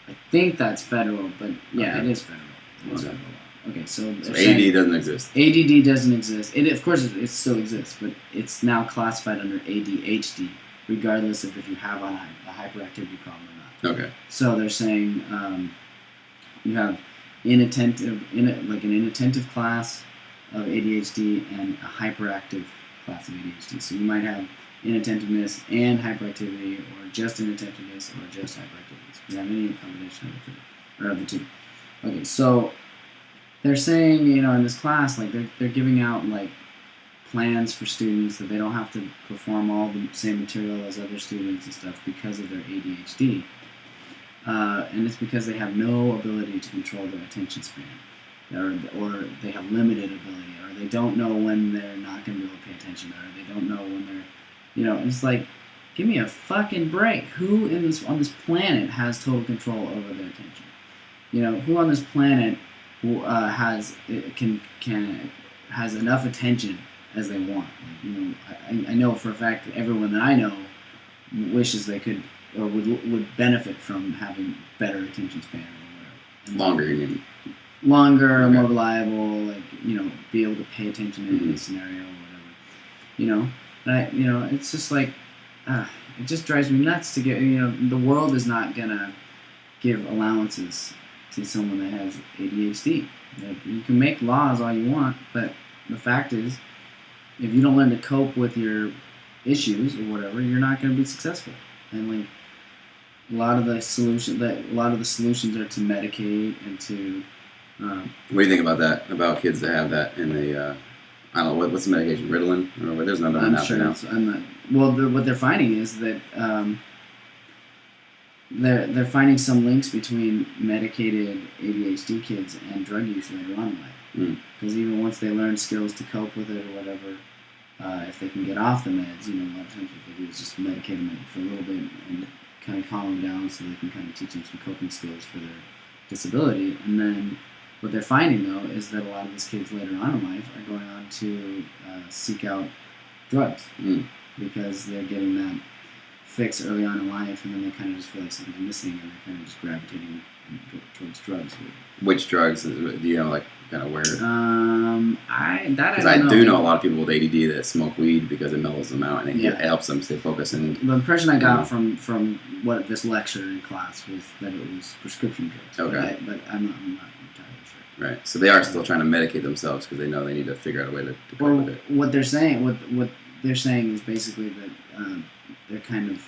I think that's federal, but yeah, Okay. It is federal. It is federal law. Okay, so AD doesn't exist. ADD doesn't exist. Of course, it still exists, but it's now classified under ADHD, regardless of if you have a hyperactivity problem or not. Okay. So they're saying you have an inattentive class of ADHD and a hyperactive class of ADHD. So you might have inattentiveness and hyperactivity, or just inattentiveness, or just hyperactivity. So you have any combination of the two. Okay, so they're saying, in this class, like they're giving out like plans for students that they don't have to perform all the same material as other students and stuff because of their ADHD. And it's because they have no ability to control their attention span, or they have limited ability, or they don't know when they're not going to be able to pay attention, or they don't know when they're, and it's like, give me a fucking break. Who on this planet has total control over their attention? Who on this planet has enough attention as they want? Like, I know for a fact that everyone that I know wishes they could or would benefit from having better attention span or whatever. Longer, you mean? Longer, Okay. more reliable, like, be able to pay attention in any scenario or whatever. And it's just like, it just drives me nuts to get, the world is not gonna give allowances to someone that has ADHD. Like, you can make laws all you want, but the fact is, if you don't learn to cope with your issues or whatever, you're not going to be successful. And like a lot of the solutions are to medicate and to. What do you think about that? About kids that have that in the, I don't know, what's the medication? Ritalin? Or there's another one out there now. I'm not. Well, what they're finding is that they're finding some links between medicated ADHD kids and drug use later on in life. Because even once they learn skills to cope with it or whatever, if they can get off the meds, a lot of times what they do is just medicate them for a little bit and kind of calm them down so they can kind of teach them some coping skills for their disability. And then what they're finding though is that a lot of these kids later on in life are going on to seek out drugs because they're getting that fix early on in life, and then they kind of just feel like something's missing, and they're kind of just gravitating towards drugs. Which drugs? Do you know, like, kind of where? I don't Because know. I do know a lot of people with ADD that smoke weed because it mellows them out and it helps them stay focused. And the impression I got from what this lecture in class was that it was prescription drugs. Okay. But I'm not entirely sure. Right. So they are still trying to medicate themselves because they know they need to figure out a way to cope with it. What they're saying, what they're saying is basically that they're kind of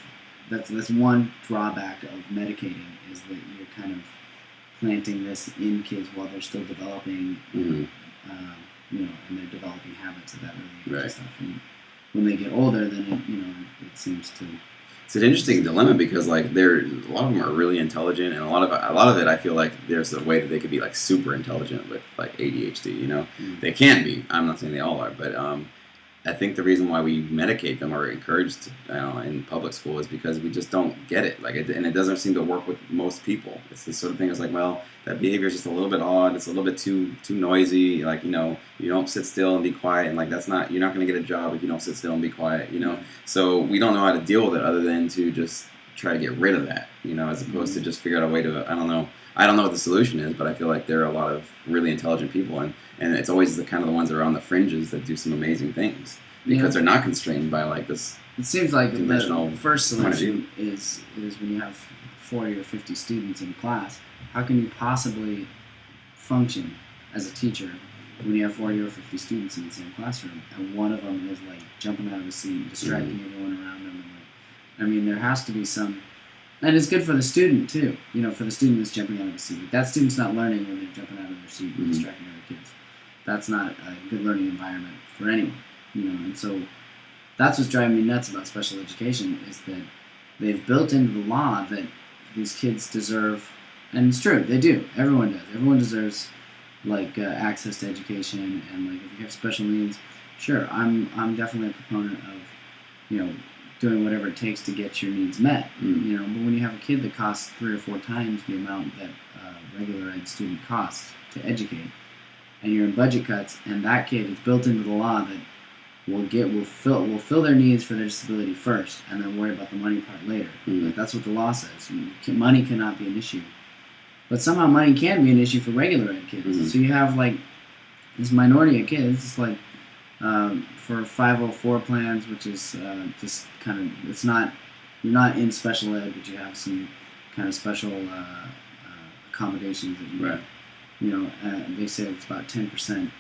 that's one drawback of medicating is that you're kind of planting this in kids while they're still developing, and they're developing habits at that early age and stuff. And when they get older, then it seems to. It's an interesting dilemma because like a lot of them are really intelligent, and a lot of it I feel like there's a way that they could be like super intelligent with like ADHD. They can be. I'm not saying they all are, but I think the reason why we medicate them or encourage in public school is because we just don't get it. And it doesn't seem to work with most people. It's this sort of thing. It's like, well, that behavior is just a little bit odd. It's a little bit too noisy. Like, you don't sit still and be quiet. And like, you're not going to get a job if you don't sit still and be quiet. So we don't know how to deal with it other than to just try to get rid of that. As opposed to just figure out a way to. I don't know what the solution is, but I feel like there are a lot of really intelligent people, and it's always the kind of the ones that are on the fringes that do some amazing things because they're not constrained by like this. It seems like the first solution point of is when you have 40 or 50 students in class. How can you possibly function as a teacher when you have 40 or 50 students in the same classroom and one of them is like jumping out of his seat, distracting everyone around them? There has to be some. And it's good for the student, too. For the student that's jumping out of the seat. That student's not learning when they're jumping out of their seat and distracting other kids. That's not a good learning environment for anyone. And so that's what's driving me nuts about special education is that they've built into the law that these kids deserve, and it's true, they do. Everyone does. Everyone deserves, access to education, and, if you have special needs, sure, I'm definitely a proponent of, doing whatever it takes to get your needs met. But when you have a kid that costs 3 or 4 times the amount that a regular ed student costs to educate, and you're in budget cuts, and that kid is built into the law that will fill their needs for their disability first, and then worry about the money part later. That's what the law says. Money cannot be an issue, but somehow money can be an issue for regular ed kids. So you have this minority of kids. It's like. For 504 plans, which is just kind of, you're not in special ed, but you have some kind of special accommodations that you get. They say it's about 10%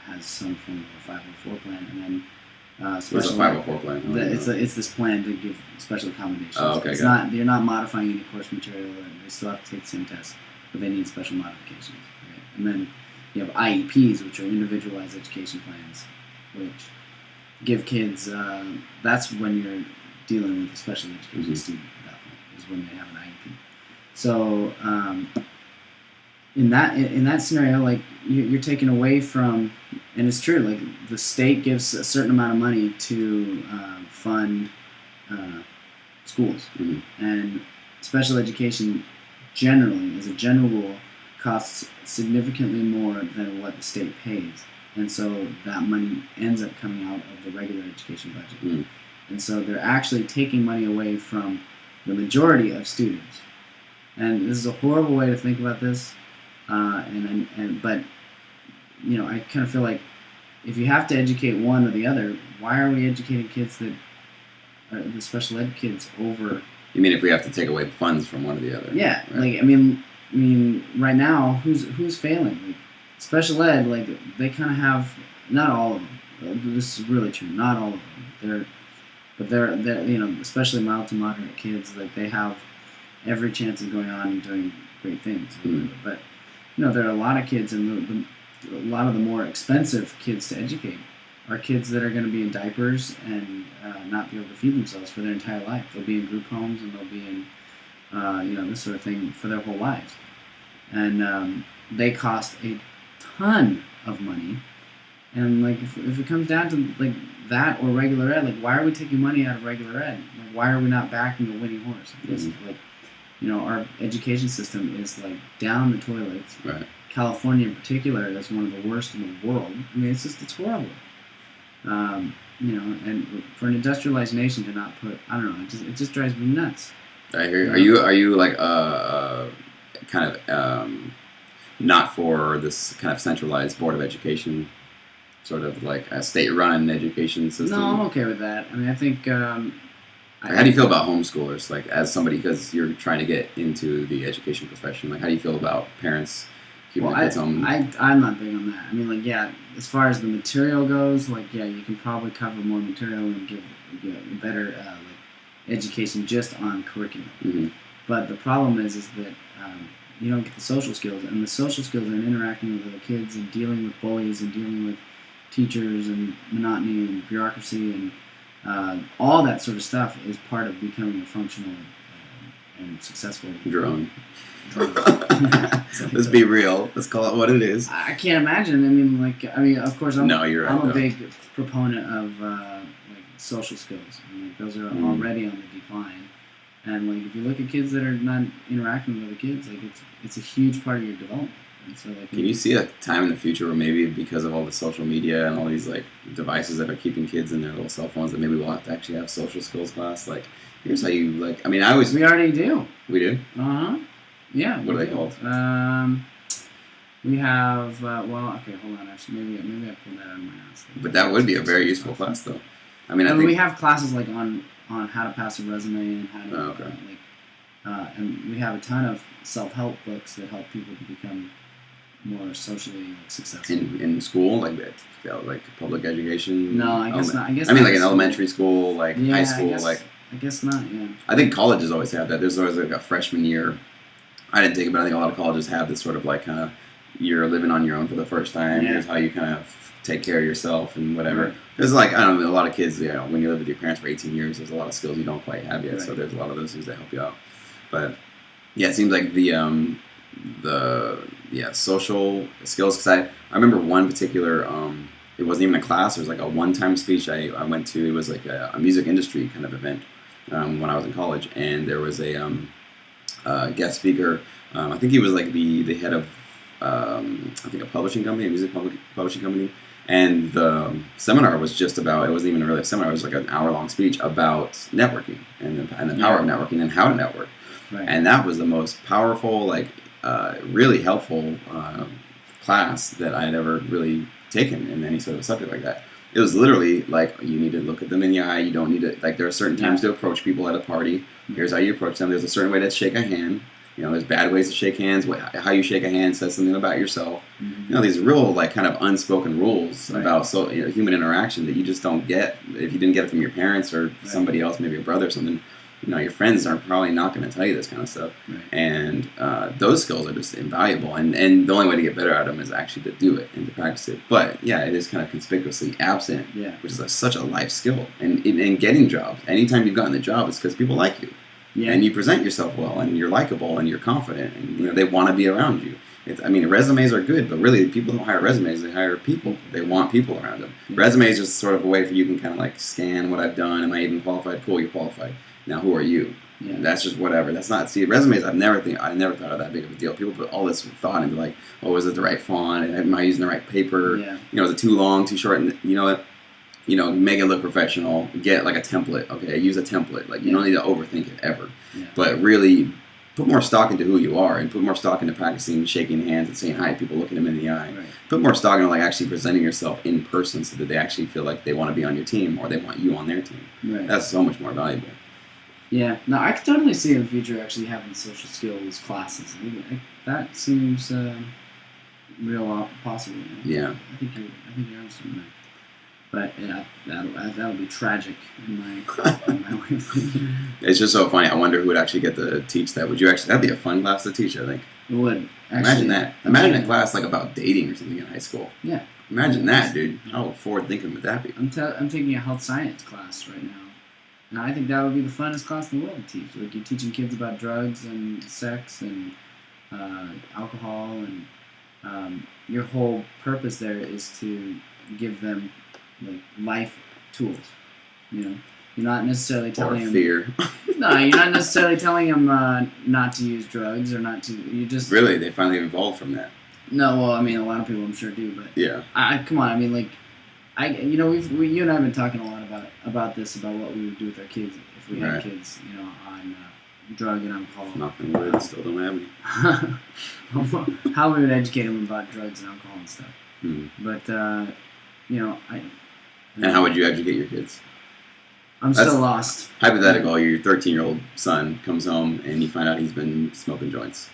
has some form of a 504 plan, and then special. What's a 504 plan? It's this plan to give special accommodations. Oh, okay. You're not modifying any course material, and they still have to take the same test, but they need special modifications. Okay? And then you have IEPs, which are individualized education plans, which give kids, that's when you're dealing with a special education student at that point, is when they have an IEP. So in that scenario, you're taken away from, and it's true, the state gives a certain amount of money to fund schools, and special education generally, as a general rule, costs significantly more than what the state pays. And so that money ends up coming out of the regular education budget. And so they're actually taking money away from the majority of students. And this is a horrible way to think about this. But I kind of feel like if you have to educate one or the other, why are we educating kids that are the special ed kids over? You mean if we have to take away funds from one or the other? Yeah. Right? Right now, who's failing? Special ed, they kind of have, not all of them. This is really true. Not all of them. They're especially mild to moderate kids. They have every chance of going on and doing great things. But there are a lot of kids, and a lot of the more expensive kids to educate are kids that are going to be in diapers and not be able to feed themselves for their entire life. They'll be in group homes, and they'll be in this sort of thing for their whole lives, and they cost a ton of money. And if it comes down to that or regular ed, why are we taking money out of regular ed? Why are we not backing a winning horse? our education system is like down the toilets. Right. California in particular is one of the worst in the world. I mean, it's horrible. And for an industrialized nation to not put, I don't know, it just drives me nuts. I hear you. Are you like kind of not for this kind of centralized board of education, sort of like a state-run education system? No, I'm okay with that. I mean, I think. How do you feel about homeschoolers? Like, as somebody, because you're trying to get into the education profession, like, how do you feel about parents keeping their kids home? I'm not big on that. I mean, like, yeah, as far as the material goes, like, yeah, you can probably cover more material and give a better education just on curriculum. Mm-hmm. But the problem is that you don't get the social skills, and the social skills are in interacting with other kids and dealing with bullies and dealing with teachers and monotony and bureaucracy and all that sort of stuff is part of becoming a functional and successful drone. Let's be real. Let's call it what it is. I can't imagine. I mean, of course, I'm a big proponent of social skills. I mean, those are already on the decline. And like, if you look at kids that are not interacting with other kids, like it's a huge part of your development. And so, like, can you see a time in the future where maybe because of all the social media and all these like devices that are keeping kids in their little cell phones, that maybe we'll have to actually have social skills class? Like, here's how you like. I mean, we already do. We do. Yeah. What are they called? We have. Well, okay, hold on. Actually, maybe I pulled that out of my ass. But that would be a very useful class, though. I mean, I think we have classes like on how to pass a resume and how to and we have a ton of self-help books that help people to become more socially successful. In school, like public education. No, I guess not. I mean, like in elementary school, like high school, I guess not. Yeah. I think colleges always have that. There's always like a freshman year. I didn't take it, but I think a lot of colleges have this sort of like kind of you're living on your own for the first time. Yeah. Here's how you kind of take care of yourself and whatever. Right. There's like, I don't know, a lot of kids, when you live with your parents for 18 years, there's a lot of skills you don't quite have yet. Right. So there's a lot of those things that help you out. But yeah, it seems like the social skills, because I remember one particular, it wasn't even a class, it was like a one-time speech I went to. It was like a music industry kind of event when I was in college, and there was a guest speaker. I think he was like the head of I think a publishing company, a music publishing company. And the seminar was just about, it wasn't even really a seminar, it was like an hour-long speech about networking and the power of networking and how to network. Right. And that was the most powerful, really helpful class that I had ever really taken in any sort of subject like that. It was literally like, you need to look at them in the eye, you don't need to, like, there are certain times to approach people at a party. Here's how you approach them. There's a certain way to shake a hand. There's bad ways to shake hands. How you shake a hand says something about yourself. Mm-hmm. These real, kind of unspoken rules about human interaction that you just don't get if you didn't get it from your parents or somebody else, maybe a brother or something. Your friends are probably not going to tell you this kind of stuff. Right. And those skills are just invaluable. And the only way to get better at them is actually to do it and to practice it. But yeah, it is kind of conspicuously absent, which is such a life skill. And in getting jobs, anytime you've gotten a job, it's because people like you. Yeah. And you present yourself well, and you're likable, and you're confident, and they want to be around you. Resumes are good, but really, people don't hire resumes; they hire people. They want people around them. Yeah. Resumes is sort of a way for you can kind of scan what I've done. Am I even qualified? Cool, you're qualified. Now, who are you? Yeah. That's just whatever. That's not. See, resumes. I never thought of that big of a deal. People put all this thought into is it the right font? Am I using the right paper? Yeah. Is it too long, too short? And you know what? Make it look professional, get a template, okay? Use a template. You don't need to overthink it ever. Yeah. But really put more stock into who you are and put more stock into practicing shaking hands and saying hi to people, looking them in the eye. Right. Put more stock into actually presenting yourself in person so that they actually feel like they want to be on your team or they want you on their team. Right. That's so much more valuable. Yeah. No, I could totally see in the future actually having social skills classes. That seems real possible. Yeah. I think you're understanding that. But yeah, that'll be tragic in my way of thinking. It's just so funny. I wonder who would actually get to teach that. Would you actually? That'd be a fun class to teach, I think. It would. Imagine that. Imagine a class about dating or something in high school. Yeah. Imagine that, dude. How forward thinking would that be? I'm taking a health science class right now, and I think that would be the funnest class in the world to teach. You're teaching kids about drugs and sex and alcohol, and your whole purpose there is to give them life tools, You're not necessarily telling him. Fear. No, you're not necessarily telling him not to use drugs or not to. You just really they finally evolved from that. No, well, I mean, a lot of people I'm sure do, but yeah. Come on, I mean, like, you and I have been talking a lot about this, about what we would do with our kids if we had kids, on drug and alcohol. Nothing would, still don't have any. How we would educate them about drugs and alcohol and stuff. But And how would you educate your kids? I'm still lost. Hypothetical, your 13-year-old son comes home and you find out he's been smoking joints,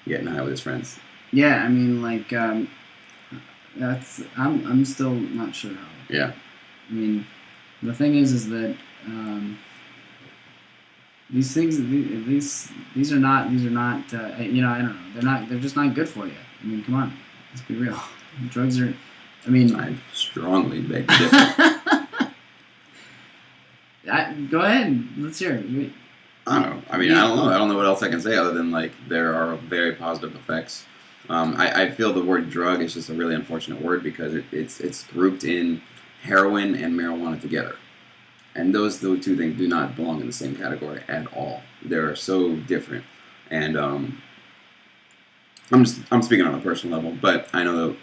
getting high with his friends. Yeah, I mean, like, I'm still not sure how. Yeah. I mean, the thing is that these things, these are not, I don't know, they're just not good for you. I mean, come on, let's be real. Drugs are, I mean. I strongly beg to differ. Go ahead, let's hear it. I don't know. I mean, I don't know. I don't know what else I can say other than, like, there are very positive effects. I feel the word drug is just a really unfortunate word because it's grouped in heroin and marijuana together. And those two things do not belong in the same category at all. They're so different. And I'm speaking on a personal level, but I know that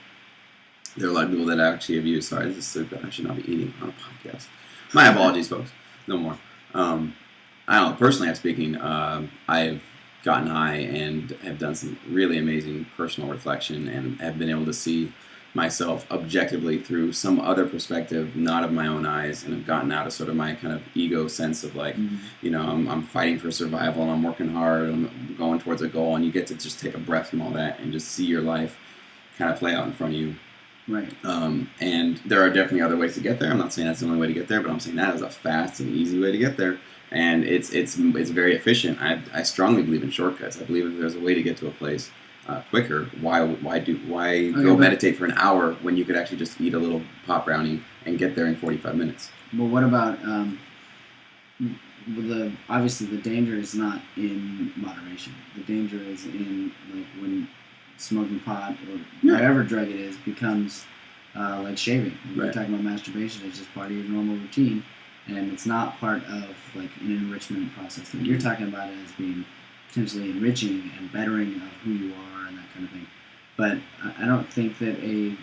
there are a lot of people that actually have used. Sorry, this is so bad. I should not be eating on a podcast. My apologies, folks. No more. I don't know. Personally, I'm speaking. I've gotten high and have done some really amazing personal reflection and have been able to see myself objectively through some other perspective, not of my own eyes, and have gotten out of sort of my kind of ego sense of like, I'm fighting for survival and I'm working hard and I'm going towards a goal, and you get to just take a breath from all that and just see your life kind of play out in front of you. Right. And there are definitely other ways to get there. I'm not saying that's the only way to get there, but I'm saying that is a fast and easy way to get there. And it's very efficient. I strongly believe in shortcuts. I believe if there's a way to get to a place quicker, why go meditate for an hour when you could actually just eat a little pot brownie and get there in 45 minutes? Well, what about obviously the danger is not in moderation. The danger is in like when smoking pot or whatever drug it is becomes like shaving. Like we're talking about masturbation. It's just part of your normal routine. And it's not part of like an enrichment process. Like you're talking about it as being potentially enriching and bettering of who you are and that kind of thing. But I don't think that a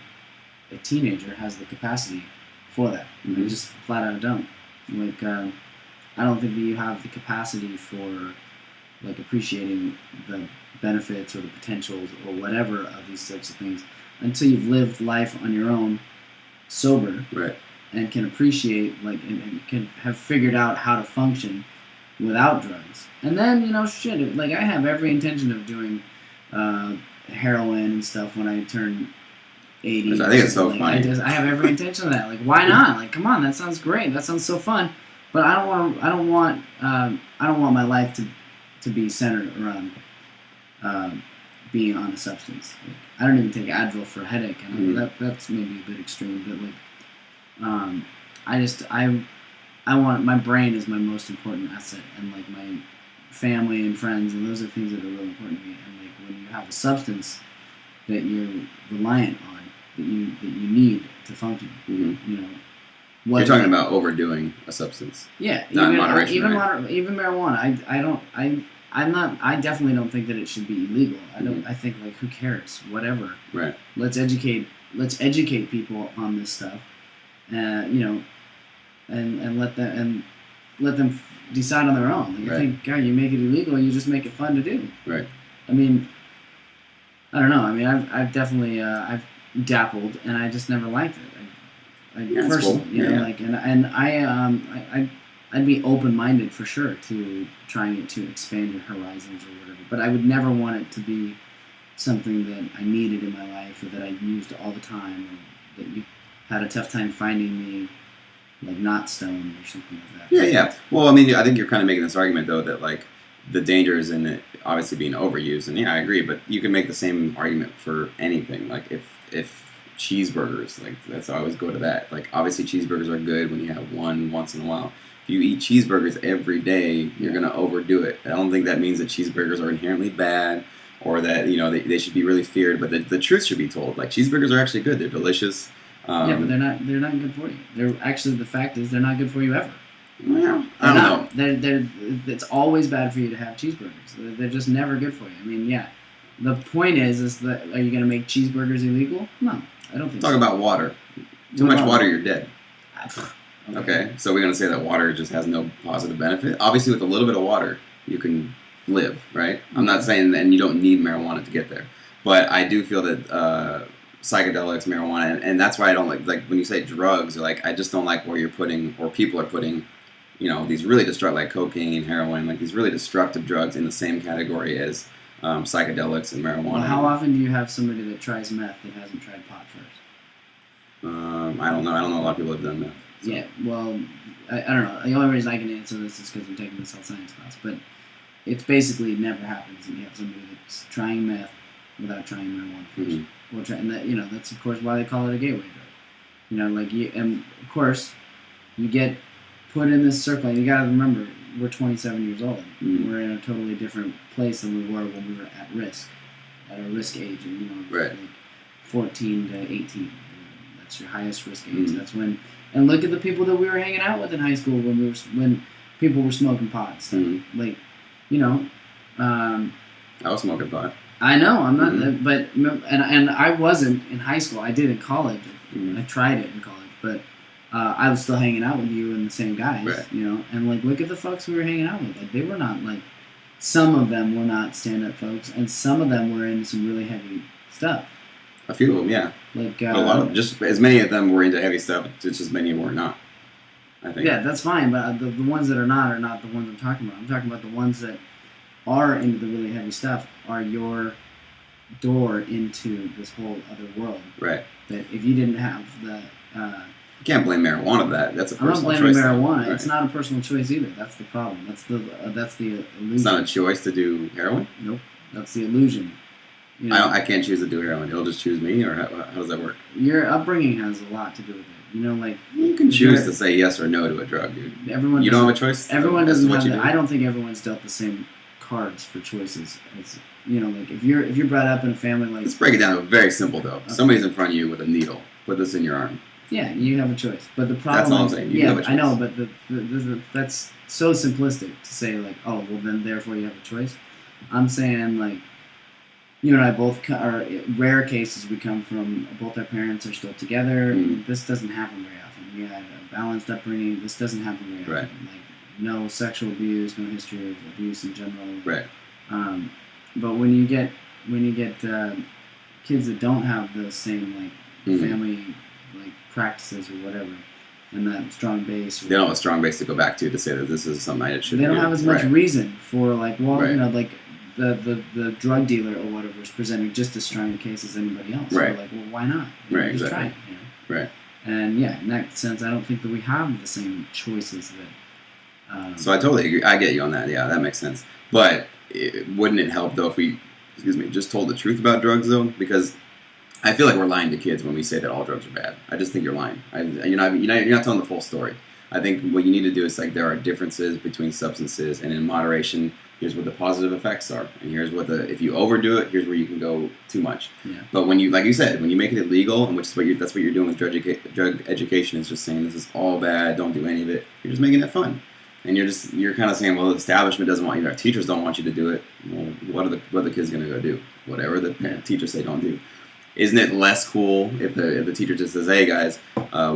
teenager has the capacity for that. Mm-hmm. They just flat out don't. Like I don't think that you have the capacity for like appreciating the benefits or the potentials or whatever of these sorts of things until you've lived life on your own, sober. Right. And can appreciate, like, and can have figured out how to function without drugs. And then, like, I have every intention of doing heroin and stuff when I turn 80. I think it's so like, funny. I have every intention of that. Like, why not? Like, come on, that sounds great. That sounds so fun. But I don't want my life to be centered around being on a substance. Like, I don't even take Advil for a headache, and that's maybe a bit extreme, but like. I want, my brain is my most important asset, and like my family and friends, and those are things that are really important to me. And like when you have a substance that you're reliant on, that you need to function, You're talking about overdoing a substance. Yeah, not moderation. Even marijuana. I definitely don't think that it should be illegal. I think like who cares? Whatever. Right. Let's educate people on this stuff. And let them decide on their own. Like, I think, God, you make it illegal, you just make it fun to do. Right. I mean, I don't know. I mean, I've definitely I've dabbled, and I just never liked it. Personally, cool. like, and I'd be open-minded for sure to trying to expand your horizons or whatever. But I would never want it to be something that I needed in my life or that I used all the time, or that you had a tough time finding me, like, not stoned or something like that. Yeah. Well, I mean, I think you're kind of making this argument, though, that, like, the danger is in it obviously being overused. And, yeah, I agree, but you can make the same argument for anything. Like, if cheeseburgers, like, I always go to that. Like, obviously cheeseburgers are good when you have one once in a while. If you eat cheeseburgers every day, you're going to overdo it. I don't think that means that cheeseburgers are inherently bad or that, they should be really feared. But the truth should be told. Like, cheeseburgers are actually good. They're delicious. Yeah, but they're not good for you. They're actually, the fact is they're not good for you ever. Well, I don't know. It's always bad for you to have cheeseburgers. They're just never good for you. I mean, yeah. The point is that are you going to make cheeseburgers illegal? No, I don't think Talk so. about water. Too much water, you're dead. Okay, so we're going to say that water just has no positive benefit? Obviously, with a little bit of water, you can live, right? I'm not saying that, and you don't need marijuana to get there. But I do feel that psychedelics, marijuana, and that's why I don't like when you say drugs, like, I just don't like where you're putting, or people are putting, these really destructive, like cocaine, heroin, like these really destructive drugs in the same category as psychedelics and marijuana. Well, how often do you have somebody that tries meth that hasn't tried pot first? I don't know. I don't know a lot of people have done meth. So. Yeah, well, I don't know. The only reason I can answer this is because I'm taking this health science class, but it's basically never happens that you have somebody that's trying meth without trying marijuana first. Mm-hmm. And that, that's of course why they call it a gateway drug. And of course, you get put in this circle, and you got to remember, we're 27 years old. Mm-hmm. We're in a totally different place than we were when we were at risk, at our risk age, right. like 14 to 18. That's your highest risk age. Mm-hmm. That's when. And look at the people that we were hanging out with in high school when people were smoking pot. So, mm-hmm. like, I was smoking pot. I know I'm not, mm-hmm. but and I wasn't in high school. I did in college. Mm-hmm. I tried it in college, but I was still hanging out with you and the same guys. Right. And like, look at the folks we were hanging out with. Like, they were not like, some of them were not stand-up folks, and some of them were into some really heavy stuff. A few of them, yeah. Like a lot of just as many of them were into heavy stuff. Just as many were not. I think. Yeah, that's fine, but the ones that are not the ones I'm talking about. I'm talking about the ones that are into the really heavy stuff are your door into this whole other world. Right. That if you didn't have the. You can't blame marijuana for that. That's a personal choice. I'm not blaming marijuana. Right. It's not a personal choice either. That's the problem. That's the illusion. It's not a choice to do heroin? Nope. That's the illusion. I can't choose to do heroin. It'll just choose me, or how does that work? Your upbringing has a lot to do with it. Like, you can choose to say yes or no to a drug, dude. You don't have a choice. Everyone doesn't have. I don't think everyone's dealt the same cards for choices. As, like if you're brought up in a family like. Let's break it down. Very simple though. Okay. Somebody's in front of you with a needle. Put this in your arm. Yeah, you have a choice, but the problem. That's all I'm saying. You have a choice. I know, but that's so simplistic to say, like, oh, well then therefore you have a choice. I'm saying, like, you and I both are rare cases. We come from both our parents are still together. Mm. This doesn't happen very often. We had a balanced upbringing. This doesn't happen very often. Right. Like, no sexual abuse, no history of abuse in general. Right. But when you get kids that don't have the same family practices or whatever, and that strong base. They don't have a strong base to go back to say that this is something I should. They don't have as much right. reason for like right. The drug dealer or whatever is presenting just as strong a case as anybody else. Right. So like, well, why not? Right. Just Exactly. try it. Right. And yeah, in that sense, I don't think that we have the same choices that. So I totally agree. I get you on that. Yeah, that makes sense. But wouldn't it help though if we, just told the truth about drugs though? Because I feel like we're lying to kids when we say that all drugs are bad. I just think you're lying. You're not telling the full story. I think what you need to do is there are differences between substances, and in moderation, here's what the positive effects are, and here's what if you overdo it, here's where you can go too much. Yeah. But when you, like you said, when you make it illegal, and that's what you're doing with drug education, is just saying this is all bad, don't do any of it. You're just making it fun, and you're kind of saying, well, the establishment doesn't want you, our teachers don't want you to do it. Well, what are the kids gonna go do? Whatever the teachers say don't do. Isn't it less cool if the teacher just says, hey guys,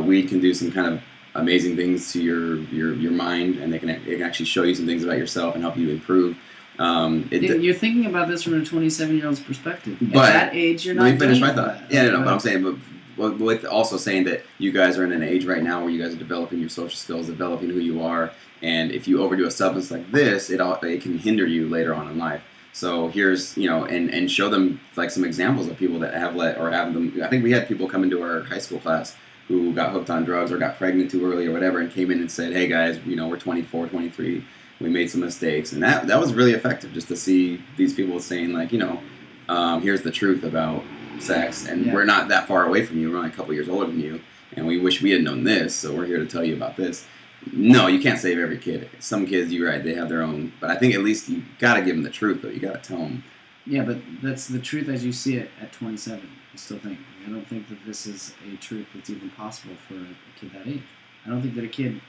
weed can do some kind of amazing things to your mind, and it can actually show you some things about yourself and help you improve. You're thinking about this from a 27-year-old's perspective. But at that age, you're not. Let me finish my thought. That. Yeah, no, but I'm saying, but with also saying that you guys are in an age right now where you guys are developing your social skills, developing who you are, and if you overdo a substance like this, it can hinder you later on in life. So here's, and show them like some examples of people that have have them. I think we had people come into our high school class who got hooked on drugs or got pregnant too early or whatever, and came in and said, hey guys, we're 24, 23, we made some mistakes. And that was really effective, just to see these people saying like, here's the truth about sex, and we're not that far away from you, we're only a couple years older than you, and we wish we had known this, so we're here to tell you about this. No, you can't save every kid. Some kids, you're right, they have their own, but I think at least you got to give them the truth, though. You got to tell them. Yeah, but that's the truth as you see it at 27. I still think. I don't think that this is a truth that's even possible for a kid that age. I don't think that a kid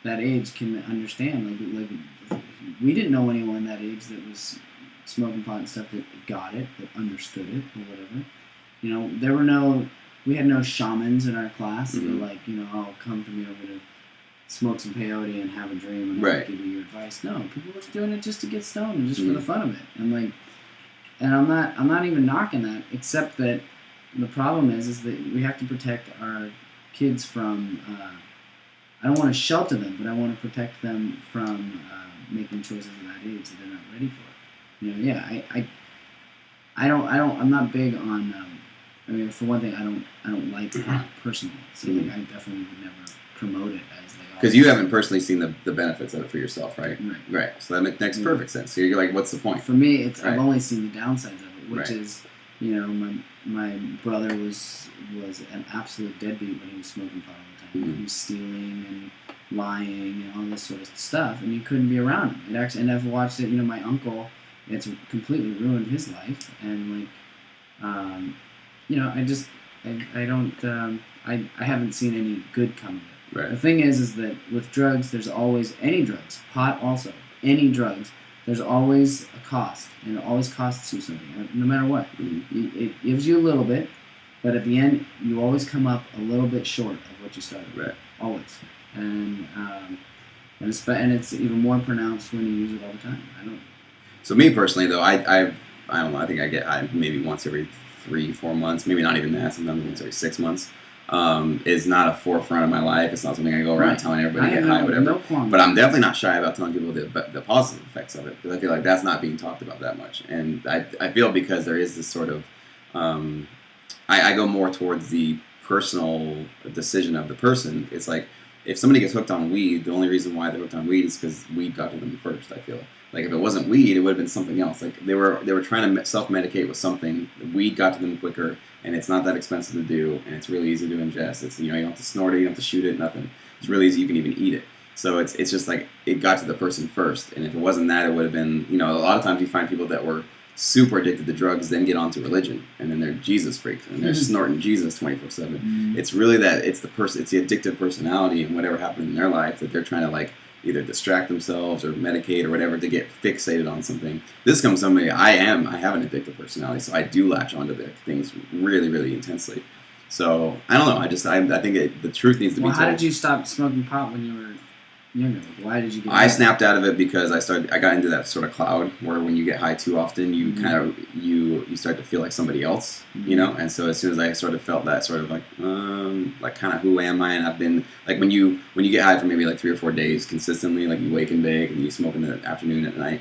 that age can understand. Like we didn't know anyone that age that was smoking pot and stuff that got it, that understood it or whatever. You know, we had no shamans in our class that were like, you know, oh, come to me, I'm gonna smoke some peyote and have a dream and I'll give you your advice. No, people were doing it just to get stoned and just for the fun of it. And I'm not even knocking that, except that the problem is that we have to protect our kids from. I don't want to shelter them, but I want to protect them from making choices at that age that they're not ready for. You know, I'm not big on. I mean, for one thing, I don't like pot personally, so like I definitely would never promote it as like. Because you haven't personally seen the benefits of it for yourself, right? Right. So that makes perfect sense. So you're like, what's the point? For me, I've only seen the downsides of it, which is, you know, my brother was an absolute deadbeat when he was smoking pot all the time. He was stealing and lying and all this sort of stuff, and you couldn't be around him. And I've watched it. You know, my uncle, it's completely ruined his life, and like, you know, I haven't seen any good come of it. Right. The thing is that with drugs, there's always, any drugs, pot also, any drugs, there's always a cost, and it always costs you something, no matter what. It gives you a little bit, but at the end, you always come up a little bit short of what you started with. Right. Always. And it's even more pronounced when you use it all the time. So me personally, though, I don't know, I think I get high maybe once every 3-4 months, maybe not even that, sometimes once every 6 months. Is not a forefront of my life. It's not something I go around telling everybody to get high, whatever. But I'm definitely not shy about telling people the positive effects of it, because I feel like that's not being talked about that much. And I feel because there is this sort of, I go more towards the personal decision of the person. It's like, if somebody gets hooked on weed, the only reason why they're hooked on weed is because weed got to them first, I feel. Like, if it wasn't weed, it would have been something else. Like, they were trying to self-medicate with something. Weed got to them quicker, and it's not that expensive to do, and it's really easy to ingest. It's, you know, you don't have to snort it, you don't have to shoot it, nothing. It's really easy. You can even eat it. So it's just like, it got to the person first. And if it wasn't that, it would have been, you know, a lot of times you find people that were super addicted to drugs, then get onto religion, and then they're Jesus freaks, and they're snorting Jesus 24/7. It's really that, it's the addictive personality and whatever happened in their life that they're trying to, like, either distract themselves or medicate or whatever to get fixated on something. This comes from me. I have an addictive personality, so I do latch onto the things really, really intensely. So I don't know. I think the truth needs to be told. How did you stop smoking pot when you were younger? Why did you get I snapped out of it because I got into that sort of cloud where when you get high too often, you kind of you start to feel like somebody else, you know. And so as soon as I sort of felt that sort of like kind of who am I? And I've been like, when you get high for maybe like 3 or 4 days consistently, like you wake and bake and you smoke in the afternoon and at night,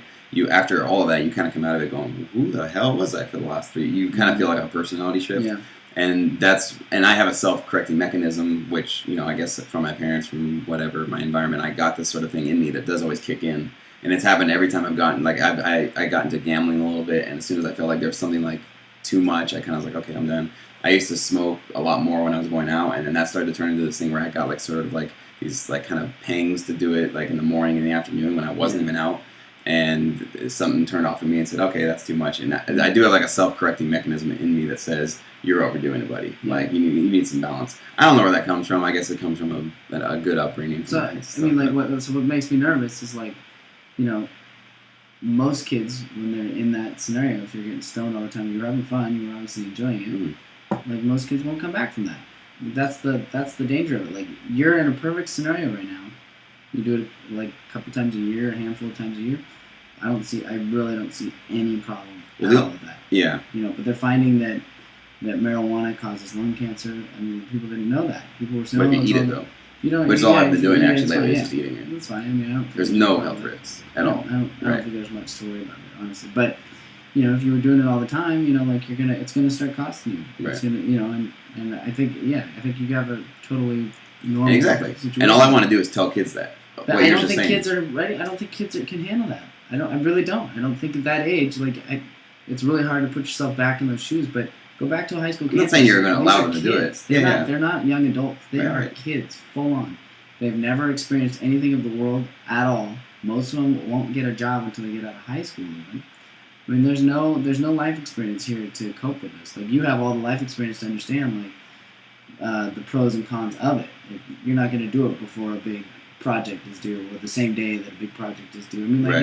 after all of that, you kind of come out of it going, who the hell was I for the last 3? You kind of feel like a personality shift. Yeah. And I have a self-correcting mechanism, which, you know, I guess from my parents, from whatever, my environment, I got this sort of thing in me that does always kick in. And it's happened every time I've gotten, like, I got into gambling a little bit, and as soon as I felt like there was something, like, too much, I kind of was like, okay, I'm done. I used to smoke a lot more when I was going out, and then that started to turn into this thing where I got, like, sort of, like, these, like, kind of pangs to do it, like, in the morning and the afternoon when I wasn't even out. And something turned off in me and said, okay, that's too much. And I do have like a self-correcting mechanism in me that says, you're overdoing it, buddy. Like, you need some balance. I don't know where that comes from. I guess it comes from a good upbringing. So, what makes me nervous is, like, you know, most kids, when they're in that scenario, if you're getting stoned all the time, you're having fun, you're obviously enjoying it, like, most kids won't come back from that. That's the danger of it. Like, you're in a perfect scenario right now. You do it like a couple times a year, a handful of times a year. I really don't see any problem at all with that. Yeah. You know, but they're finding that marijuana causes lung cancer. I mean, people didn't know that. People were saying, but if you eat it, though. You don't. Which is all I've been doing actually lately, is just eating it. That's fine. I mean, there's no health risks at all. I don't think there's much to worry about it, honestly. But, you know, if you were doing it all the time, you know, like, it's gonna start costing you. It's gonna, you know, and I think you have a totally normal situation. And all I want to do is tell kids that. I don't think kids are ready. I don't think kids can handle that. I really don't. I don't think at that age, like, it's really hard to put yourself back in those shoes. But go back to a high school kid. I'm not saying you're going to allow them to do it. They're not young adults. They are kids, full on. They've never experienced anything of the world at all. Most of them won't get a job until they get out of high school, even. I mean, there's no life experience here to cope with this. Like, you have all the life experience to understand, like, the pros and cons of it. Like, you're not going to do it before a big project is due, or the same day that a big project is due. I mean, like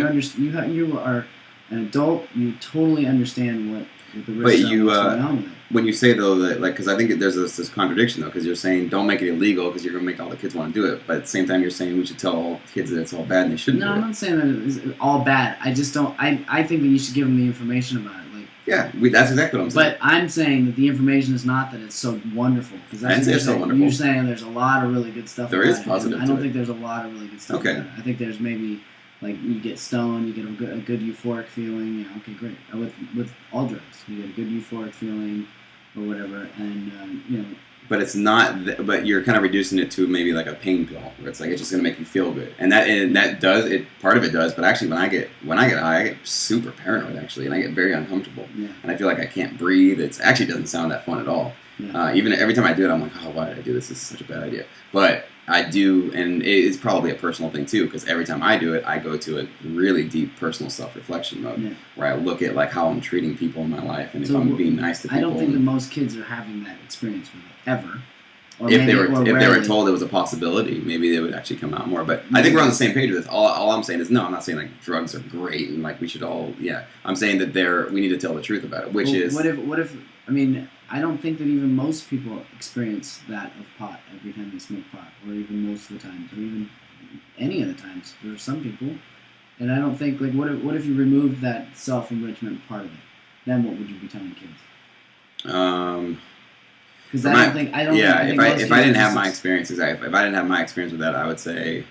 Right. you are an adult. You totally understand what the But risks are, you, what's going on with it. when you say though that like, because I think there's this contradiction though, because you're saying don't make it illegal because you're gonna make all the kids want to do it, but at the same time you're saying we should tell all kids that it's all bad and they shouldn't No, do I'm it. not saying that it's all bad. I just don't. I think that you should give them the information about it. Like, Yeah, that's exactly what I'm saying. but I'm saying that the information is not that it's so wonderful. Because I didn't say it's so wonderful. You're saying there's a lot of really good stuff. There about is it, positive and I don't to it. think there's a lot of really good stuff. Okay. About it. I think there's maybe like you get stoned, you get a good euphoric feeling. Yeah, okay, great. With all drugs, you get a good euphoric feeling or whatever, and you know. But it's not. But you're kind of reducing it to maybe like a pain pill, where it's like it's just gonna make you feel good, and that does it. Part of it does, but actually, when I get high, I get super paranoid actually, and I get very uncomfortable, and I feel like I can't breathe. It actually doesn't sound that fun at all. Yeah. Even every time I do it, I'm like, oh, why did I do this? This is such a bad idea. But I do, and it's probably a personal thing too, because every time I do it, I go to a really deep personal self-reflection mode, where I look at like how I'm treating people in my life, and if I'm being nice to people. I don't think that most kids are having that experience with it ever. Or if they were told it was a possibility, maybe they would actually come out more. But I think we're on the same page with this. All I'm saying is no. I'm not saying like drugs are great and like we should all. Yeah, I'm saying that we need to tell the truth about it. Which is what if I mean I don't think that even most people experience that of pot every time they smoke pot, or even most of the times, or even any of the times for some people. And I don't think like what if you removed that self-enrichment part of it? Then what would you be telling kids? Because I don't think if I didn't have my experiences, if I didn't have my experience with that, I would say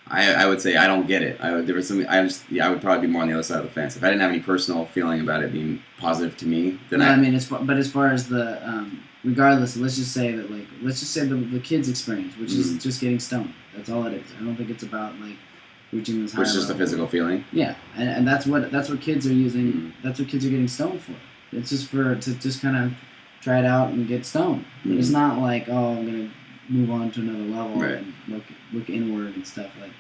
I don't get it. I would probably be more on the other side of the fence. If I didn't have any personal feeling about it being positive to me, then I mean, as far as the regardless, let's just say the kid's experience, which is just getting stoned. That's all it is. I don't think it's about like reaching this higher level. Which is just a physical feeling. Yeah, and that's what kids are using. Mm-hmm. That's what kids are getting stoned for. It's just to just kind of try it out and get stoned. But it's not like, oh, I'm gonna move on to another level and look inward and stuff. Like,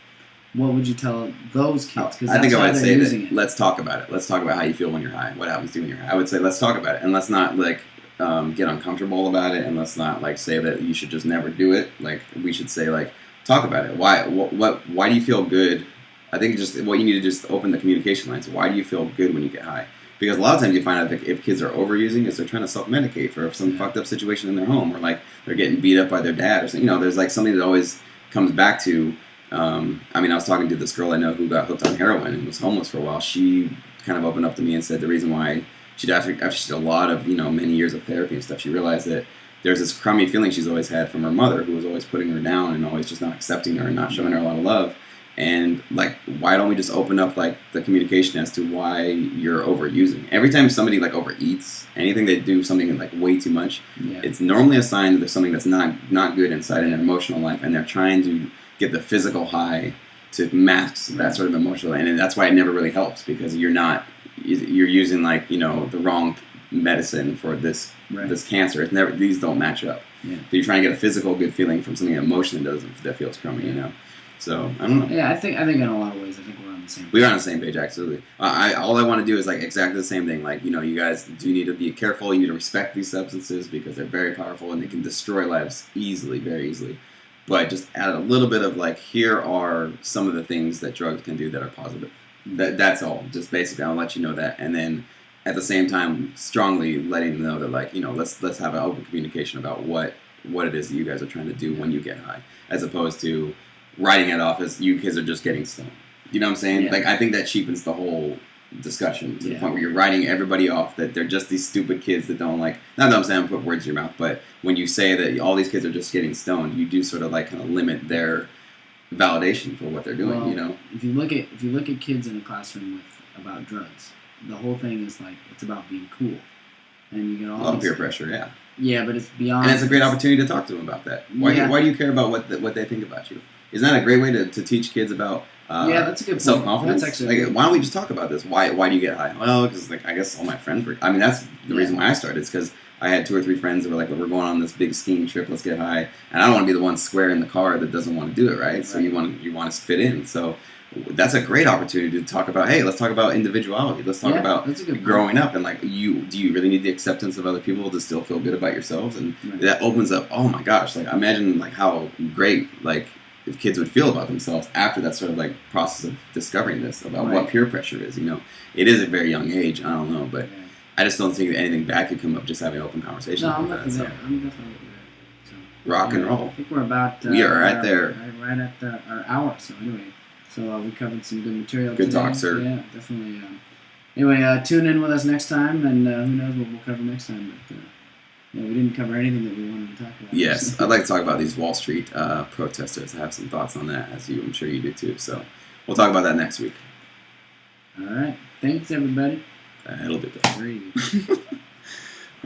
what would you tell those kids? Because I think I would say that let's talk about it. Let's talk about how you feel when you're high. What happens to you when you're high? I would say let's talk about it, and let's not like get uncomfortable about it, and let's not like say that you should just never do it. Like we should say like talk about it. Why do you feel good? I think just what you need to just open the communication lines. Why do you feel good when you get high? Because a lot of times you find out that if kids are overusing, is they're trying to self-medicate for some fucked up situation in their home, or like they're getting beat up by their dad, or something. You know, there's like something that always comes back to. I mean, I was talking to this girl I know who got hooked on heroin and was homeless for a while. She kind of opened up to me and said the reason why after she did a lot of many years of therapy and stuff, she realized that there's this crummy feeling she's always had from her mother, who was always putting her down and always just not accepting her and not showing her a lot of love. And like, why don't we just open up like the communication as to why you're overusing? Every time somebody like overeats, anything they do something like way too much, it's normally a sign that there's something that's not good inside in their emotional life, and they're trying to get the physical high to mask that sort of emotional, and that's why it never really helps, because you're using like the wrong medicine for this cancer. It's never, these don't match up. So you're trying to get a physical good feeling from something emotionally that feels crummy, So I don't know. Yeah, I think in a lot of ways, I think we're on the same page. We are on the same page, absolutely. All I want to do is like exactly the same thing. Like you guys do need to be careful. You need to respect these substances because they're very powerful and they can destroy lives easily, very easily. But just add a little bit of like, here are some of the things that drugs can do that are positive. That's all. Just basically, I'll let you know that, and then at the same time, strongly letting them know that like let's have an open communication about what it is that you guys are trying to do when you get high, as opposed to writing it off as you kids are just getting stoned. You know what I'm saying? Like, I think that cheapens the whole discussion to the point where you're writing everybody off, that they're just these stupid kids that don't like, not that I'm saying put words in your mouth, but when you say that all these kids are just getting stoned, you do sort of like kind of limit their validation for what they're doing, Well, if you look at kids in a classroom about drugs, the whole thing is like, it's about being cool. And you get all a lot of peer pressure, Yeah, but it's beyond. And it's a great opportunity to talk to them about that. Why do you care about what they think about you? Isn't that a great way to teach kids about that's a good point. self-confidence? That's actually like, why don't we just talk about this? Why do you get high? Well, because like I guess all my friends were. I mean, that's the reason why I started. It's because I had 2 or 3 friends that were like, we're going on this big skiing trip. Let's get high. And I don't want to be the one square in the car that doesn't want to do it, right? So you want to fit in. So that's a great opportunity to talk about. Hey, let's talk about individuality. Let's talk about growing up, and like, do you really need the acceptance of other people to still feel good about yourselves? And that opens up. Oh my gosh! Like, imagine like how great like if kids would feel about themselves after that sort of like process of discovering this about what peer pressure is. It is a very young age. I don't know, but I just don't think that anything bad could come up just having an open conversation. No, I'm definitely there. So, rock and roll. I think we're about. We are right there. Right at our hour. So anyway, we covered some good material. Good today. talk, sir. Yeah, definitely. Anyway, tune in with us next time, and who knows what we'll cover next time. But we didn't cover anything that we wanted to talk about. Yes, I'd like to talk about these Wall Street protesters. I have some thoughts on that, as I'm sure you do too. So we'll talk about that next week. All right. Thanks, everybody. It'll be good.